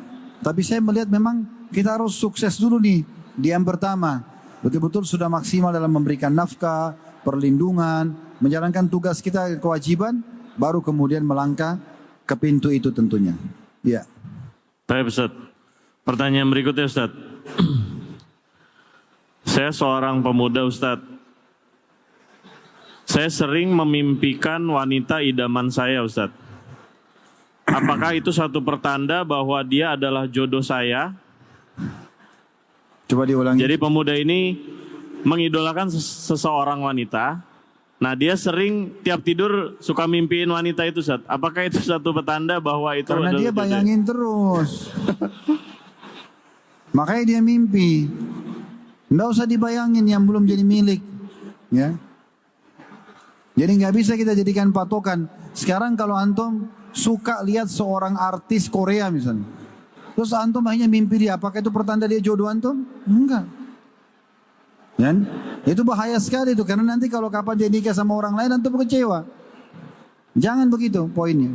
Tapi saya melihat memang kita harus sukses dulu nih di yang pertama. Betul-betul sudah maksimal dalam memberikan nafkah, perlindungan, menjalankan tugas kita, kewajiban, baru kemudian melangkah ke pintu itu tentunya. Ya. Baik Ustaz. Pertanyaan berikutnya Ustaz. Saya seorang pemuda Ustaz. Saya sering memimpikan wanita idaman saya Ustaz. Apakah itu satu pertanda bahwa dia adalah jodoh saya? Coba diulangi. Jadi pemuda ini mengidolakan seseorang wanita. Nah dia sering tiap tidur suka mimpiin wanita itu Ustaz. Apakah itu satu petanda bahwa itu karena adalah dia jodoh? bayangin terus. Makanya dia mimpi. Nggak usah dibayangin yang belum jadi milik. Ya. Jadi nggak bisa kita jadikan patokan. Sekarang kalau antum suka lihat seorang artis Korea misalnya, terus antum hanya mimpi dia, apakah itu pertanda dia jodoh antum? Enggak. Kan? Itu bahaya sekali itu, karena nanti kalau kapan dia nikah sama orang lain antum kecewa. Jangan begitu poinnya.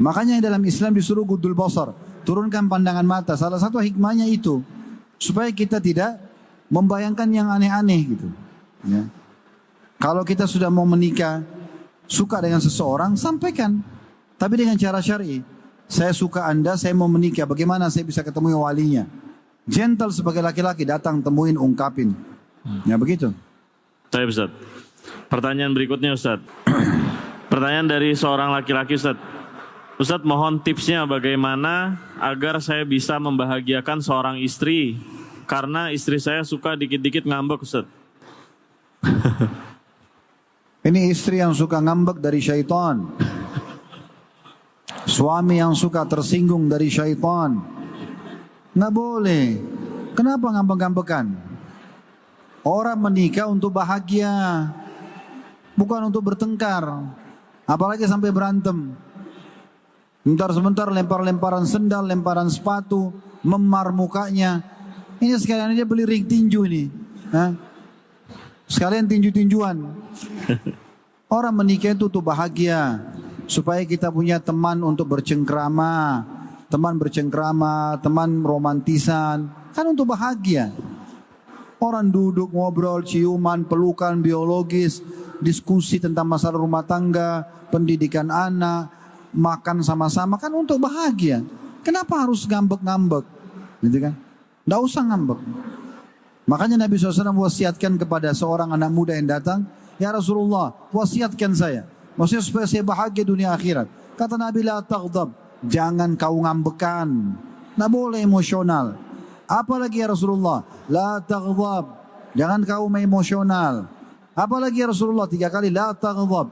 Makanya dalam Islam disuruh gudul basar, turunkan pandangan mata. Salah satu hikmahnya itu supaya kita tidak membayangkan yang aneh-aneh gitu. Ya. Kalau kita sudah mau menikah, suka dengan seseorang, sampaikan. Tapi dengan cara syar'i. Saya suka Anda, saya mau menikah. Bagaimana saya bisa ketemu walinya? Gentle sebagai laki-laki, datang temuin, ungkapin. Ya begitu. Saya Ustaz. Pertanyaan berikutnya Ustaz. Pertanyaan dari seorang laki-laki Ustaz. Ustaz mohon tipsnya bagaimana agar saya bisa membahagiakan seorang istri. Karena istri saya suka dikit-dikit ngambek Ustaz. Ini istri yang suka ngambek dari syaitan. Suami yang suka tersinggung dari syaitan. Nggak boleh. Kenapa ngambek-ngambekan? Orang menikah untuk bahagia, bukan untuk bertengkar. Apalagi sampai berantem. Sebentar lempar-lemparan sendal, lemparan sepatu, memar mukanya. Ini sekalian aja beli ring tinju nih. Hah? Sekalian tinju-tinjuan. Orang menikah itu untuk bahagia. Supaya kita punya teman untuk bercengkrama. Teman romantisan. Kan untuk bahagia. Orang duduk, ngobrol, ciuman, pelukan biologis. Diskusi tentang masalah rumah tangga. Pendidikan anak. Makan sama-sama. Kan untuk bahagia. Kenapa harus ngambek-ngambek? Gitu kan? Nggak usah ngambek. Makanya Nabi SAW wasiatkan kepada seorang anak muda yang datang. Ya Rasulullah, wasiatkan saya. Maksudnya supaya saya bahagia dunia akhirat. Kata Nabi, la taghdab. Jangan kau ngambekan. Nggak boleh emosional. Apalagi ya Rasulullah, la taghdab. Jangan kau emosional. Apalagi ya Rasulullah, 3 kali la taghdab.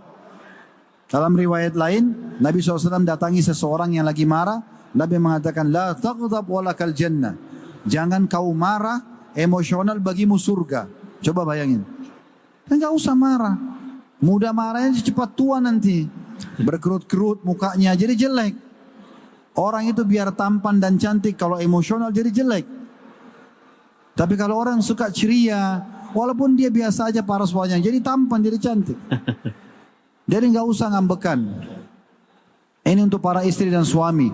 Dalam riwayat lain, Nabi SAW datangi seseorang yang lagi marah. Nabi mengatakan, la taghdab walakal jannah. Jangan kau marah, emosional bagimu surga. Coba bayangin. Enggak usah marah. Mudah marahnya cepat tua nanti. Berkerut-kerut mukanya jadi jelek. Orang itu biar tampan dan cantik, kalau emosional jadi jelek. Tapi kalau orang suka ceria, walaupun dia biasa aja paras wajahnya, jadi tampan, jadi cantik. Jadi enggak usah ngambekan. Ini untuk para istri dan suami.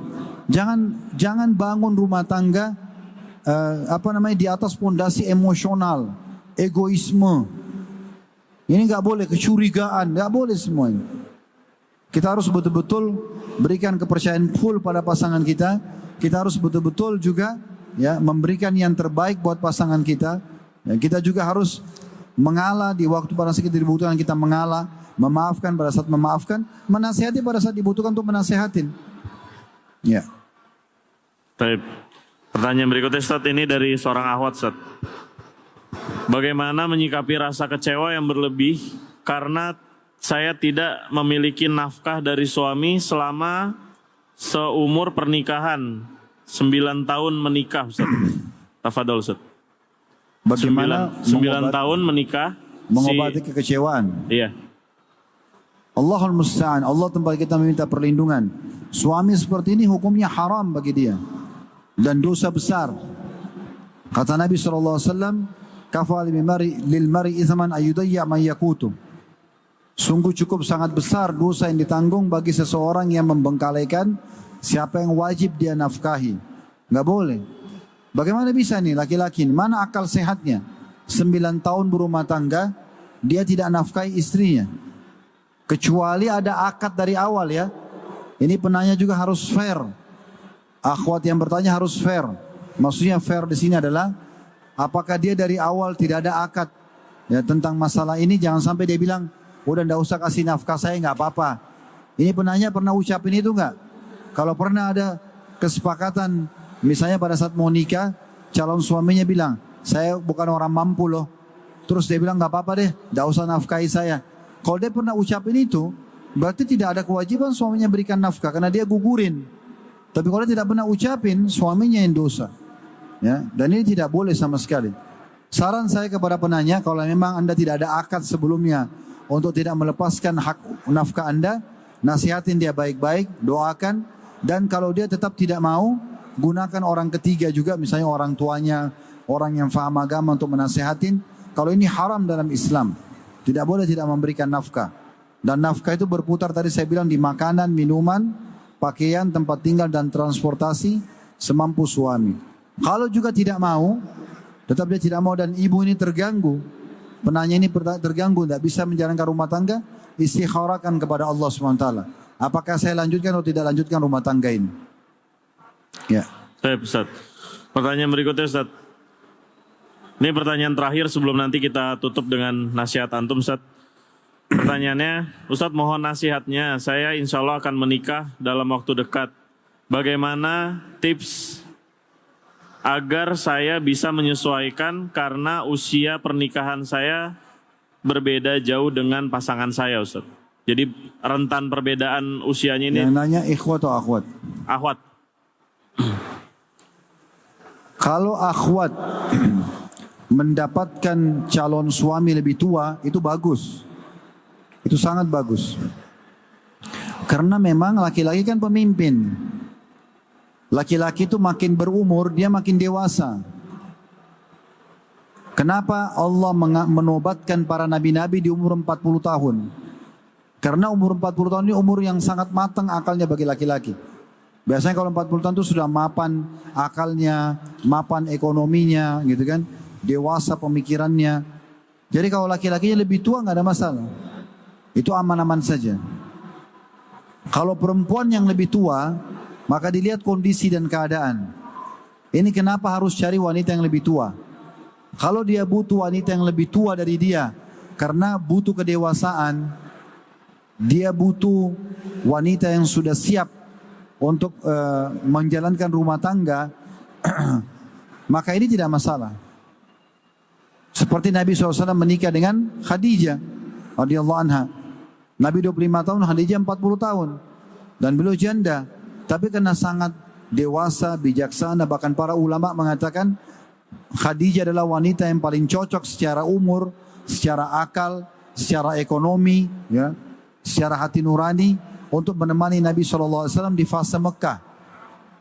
Jangan bangun rumah tangga di atas pondasi emosional, egoisme. Ini nggak boleh, kecurigaan, nggak boleh semuanya. Kita harus betul-betul berikan kepercayaan full pada pasangan kita. Kita harus betul-betul juga ya memberikan yang terbaik buat pasangan kita. Ya, kita juga harus mengalah di waktu pada saat kita dibutuhkan, kita mengalah, memaafkan pada saat memaafkan, menasihati pada saat dibutuhkan untuk menasehatin. Ya. Baik. Pertanyaan berikutnya Ustaz, ini dari seorang akhwat Ustaz. Bagaimana menyikapi rasa kecewa yang berlebih karena saya tidak memiliki nafkah dari suami selama seumur pernikahan 9 tahun menikah Ustaz. Tafadhol Ustaz. Bagaimana 9 tahun menikah mengobati kekecewaan? Iya. Allahul musta'an. Allah tempat kita meminta perlindungan. Suami seperti ini hukumnya haram bagi dia dan dosa besar. Kata Nabi SAW, kafa lil mari ithman ayudayya man yakutu. Sungguh cukup sangat besar dosa yang ditanggung bagi seseorang yang membengkalaikan siapa yang wajib dia nafkahi. Enggak boleh. Bagaimana bisa nih laki-laki, mana akal sehatnya? 9 tahun berumah tangga, dia tidak nafkahi istrinya. Kecuali ada akad dari awal ya. Ini penanya juga harus fair. Akhwat yang bertanya harus fair. Maksudnya fair di sini adalah apakah dia dari awal tidak ada akad ya tentang masalah ini, jangan sampai dia bilang udah ndak usah kasih nafkah saya nggak apa-apa. Ini penanya pernah ucapin itu nggak? Kalau pernah ada kesepakatan, misalnya pada saat mau nikah, calon suaminya bilang saya bukan orang mampu loh. Terus dia bilang nggak apa-apa deh, ndak usah nafkahi saya. Kalau dia pernah ucapin itu, berarti tidak ada kewajiban suaminya berikan nafkah karena dia gugurin. Tapi kalau dia tidak pernah ucapin, suaminya yang dosa. Ya, dan ini tidak boleh sama sekali. Saran saya kepada penanya, kalau memang Anda tidak ada akad sebelumnya untuk tidak melepaskan hak nafkah Anda, nasihatin dia baik-baik, doakan, dan kalau dia tetap tidak mau, gunakan orang ketiga juga, misalnya orang tuanya, orang yang faham agama untuk menasihatin. Kalau ini haram dalam Islam, tidak boleh tidak memberikan nafkah. Dan nafkah itu berputar tadi saya bilang di makanan, minuman, pakaian, tempat tinggal dan transportasi semampu suami. Kalau juga tidak mau, tetap dia tidak mau dan ibu ini terganggu, penanya ini terganggu, tidak bisa menjalankan rumah tangga, istikharahkan kepada Allah SWT. Apakah saya lanjutkan atau tidak lanjutkan rumah tangga ini? Ya. Baik Ustaz. Pertanyaan berikutnya Ustaz. Ini pertanyaan terakhir sebelum nanti kita tutup dengan nasihat antum Ustaz. Pertanyaannya, Ustaz mohon nasihatnya, saya insya Allah akan menikah dalam waktu dekat. Bagaimana tips agar saya bisa menyesuaikan karena usia pernikahan saya berbeda jauh dengan pasangan saya Ustaz. Jadi rentan perbedaan usianya ini. Yang nanya ikhwat atau akhwat? Akhwat. Kalau akhwat mendapatkan calon suami lebih tua, itu bagus. Itu sangat bagus. Karena memang laki-laki kan pemimpin. Laki-laki itu makin berumur, dia makin dewasa. Kenapa Allah menobatkan para nabi-nabi di umur 40 tahun? Karena umur 40 tahun ini umur yang sangat matang akalnya bagi laki-laki. Biasanya kalau 40 tahun itu sudah mapan akalnya, mapan ekonominya gitu kan. Dewasa pemikirannya. Jadi kalau laki-lakinya lebih tua nggak ada masalah. Itu aman-aman saja. Kalau perempuan yang lebih tua, maka dilihat kondisi dan keadaan. Ini kenapa harus cari wanita yang lebih tua. Kalau dia butuh wanita yang lebih tua dari dia, karena butuh kedewasaan, dia butuh wanita yang sudah siap untuk menjalankan rumah tangga, maka ini tidak masalah. Seperti Nabi SAW menikah dengan Khadijah radhiyallahu anha. Nabi 25 tahun, Khadijah 40 tahun. Dan beliau janda. Tapi karena sangat dewasa, bijaksana, bahkan para ulama mengatakan Khadijah adalah wanita yang paling cocok secara umur, secara akal, secara ekonomi, ya, secara hati nurani untuk menemani Nabi SAW di fase Mekah.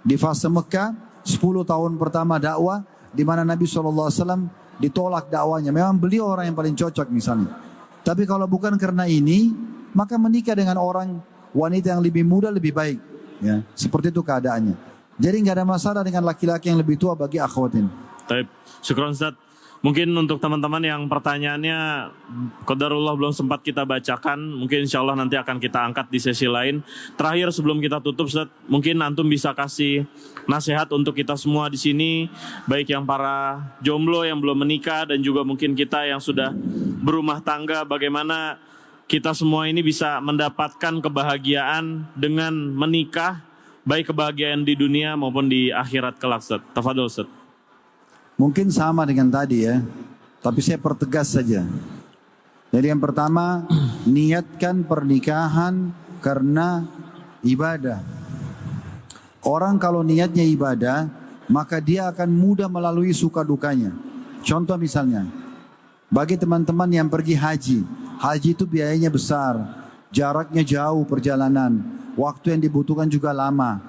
Di fase Mekah, 10 tahun pertama dakwah, di mana Nabi SAW ditolak dakwanya. Memang beliau orang yang paling cocok misalnya. Tapi kalau bukan karena ini, maka menikah dengan orang wanita yang lebih muda lebih baik. Ya, seperti itu keadaannya. Jadi nggak ada masalah dengan laki-laki yang lebih tua bagi akhwat ini. Baik, syukron Ustaz. Mungkin untuk teman-teman yang pertanyaannya qadarullah belum sempat kita bacakan, mungkin insya Allah nanti akan kita angkat di sesi lain. Terakhir sebelum kita tutup Ustaz, mungkin antum bisa kasih nasihat untuk kita semua di sini, baik yang para jomblo yang belum menikah dan juga mungkin kita yang sudah berumah tangga, bagaimana kita semua ini bisa mendapatkan kebahagiaan dengan menikah baik kebahagiaan di dunia maupun di akhirat kelak, Ustaz. Tafadhol, Ustaz. Mungkin sama dengan tadi ya, tapi saya pertegas saja. Jadi yang pertama, niatkan pernikahan karena ibadah. Orang kalau niatnya ibadah, maka dia akan mudah melalui suka dukanya. Contoh misalnya, bagi teman-teman yang pergi haji, haji itu biayanya besar, jaraknya jauh perjalanan, waktu yang dibutuhkan juga lama.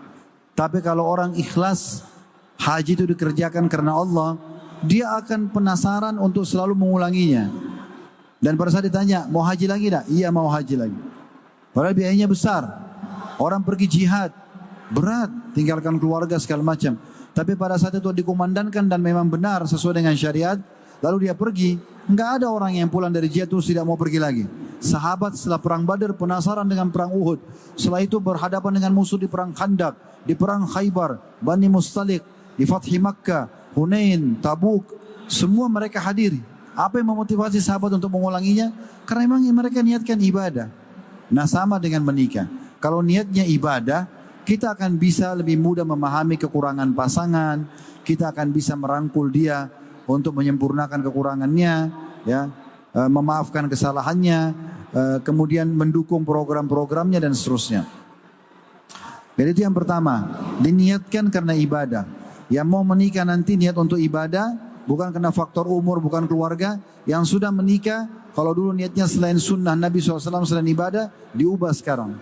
Tapi kalau orang ikhlas, haji itu dikerjakan karena Allah, dia akan penasaran untuk selalu mengulanginya. Dan pada saat ditanya, mau haji lagi tak? Iya, mau haji lagi. Padahal biayanya besar. Orang pergi jihad, berat, tinggalkan keluarga segala macam. Tapi pada saat itu dikumandangkan dan memang benar sesuai dengan syariat, lalu dia pergi. Enggak ada orang yang pulang dari jihad terus tidak mau pergi lagi. Sahabat setelah perang Badar penasaran dengan perang Uhud. Setelah itu berhadapan dengan musuh di perang Khandak, di perang Khaybar, Bani Mustalik, di Fathi Makkah, Hunain, Tabuk. Semua mereka hadir. Apa yang memotivasi sahabat untuk mengulanginya? Karena memang mereka niatkan ibadah. Nah sama dengan menikah. Kalau niatnya ibadah, kita akan bisa lebih mudah memahami kekurangan pasangan. Kita akan bisa merangkul dia untuk menyempurnakan kekurangannya, ya, memaafkan kesalahannya, kemudian mendukung program-programnya dan seterusnya. Jadi itu yang pertama, diniatkan karena ibadah. Yang mau menikah nanti niat untuk ibadah, bukan karena faktor umur, bukan keluarga. Yang sudah menikah, kalau dulu niatnya selain sunnah Nabi SAW, selain ibadah, diubah sekarang.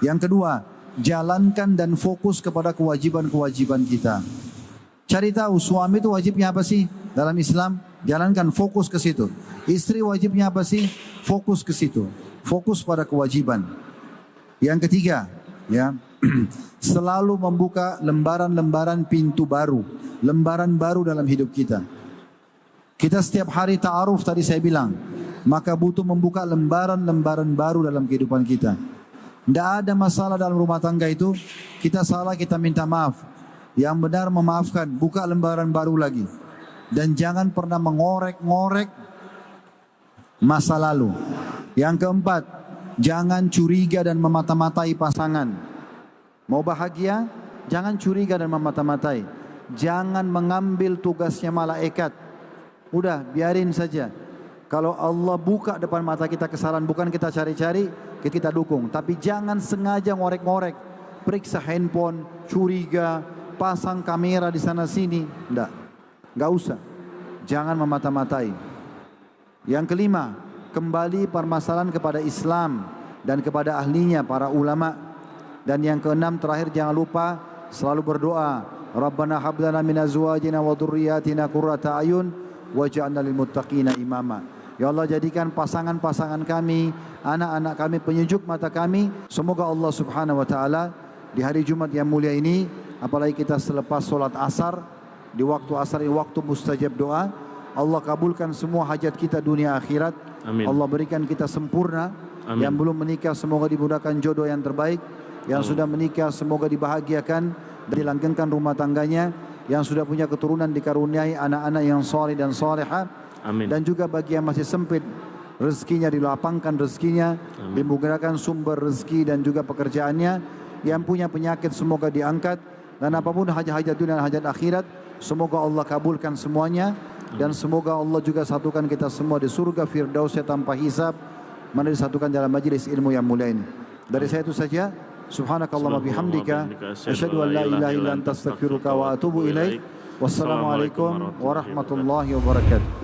Yang kedua, jalankan dan fokus kepada kewajiban-kewajiban kita. Cari tahu suami itu wajibnya apa sih dalam Islam? Jalankan, fokus ke situ. Istri wajibnya apa sih? Fokus ke situ. Fokus pada kewajiban. Yang ketiga, ya, selalu membuka lembaran-lembaran pintu baru, lembaran baru dalam hidup kita. Kita setiap hari ta'aruf tadi saya bilang, maka butuh membuka lembaran-lembaran baru dalam kehidupan kita. Tidak ada masalah dalam rumah tangga itu, kita salah kita minta maaf. Yang benar memaafkan, buka lembaran baru lagi. Dan jangan pernah mengorek-ngorek masa lalu. Yang keempat, jangan curiga dan memata-matai pasangan. Mau bahagia, jangan curiga dan memata-matai. Jangan mengambil tugasnya malaikat. Udah, biarin saja. Kalau Allah buka depan mata kita kesalahan, bukan kita cari-cari, kita dukung. Tapi jangan sengaja ngorek-ngorek. Periksa handphone, curiga, pasang kamera di sana sini. Enggak usah. Jangan memata-matai. Yang kelima, kembali permasalahan kepada Islam dan kepada ahlinya, para ulama. Dan yang keenam terakhir, jangan lupa selalu berdoa. Rabbana hablana min azwajina wa dhurriyyatina qurrata ayun waj'alna lil muttaqina imama. Ya Allah, jadikan pasangan-pasangan kami, anak-anak kami penyejuk mata kami. Semoga Allah Subhanahu wa taala di hari Jumat yang mulia ini, apalagi kita selepas solat asar, di waktu asar ini waktu mustajab doa, Allah kabulkan semua hajat kita dunia akhirat. Amin. Allah berikan kita sempurna. Amin. Yang belum menikah semoga dimudahkan jodoh yang terbaik. Yang sudah menikah semoga dibahagiakan dan dilanggengkan rumah tangganya. Yang sudah punya keturunan dikaruniai anak-anak yang soleh dan soleha. Amin. Dan juga bagi yang masih sempit rezekinya dilapangkan rezekinya, dimudahkan sumber rezeki dan juga pekerjaannya. Yang punya penyakit semoga diangkat, dan apapun hajat-hajat dunia dan hajat akhirat semoga Allah kabulkan semuanya. Dan semoga Allah juga satukan kita semua di surga Firdausnya tanpa hisab, mana disatukan dalam majlis ilmu yang mulia ini. Dari saya itu saja. Subhanakallahumma bihamdika asyhadu an la ilaha illa anta astaghfiruka wa atubu ilaik. Wassalamualaikum warahmatullahi wabarakatuh.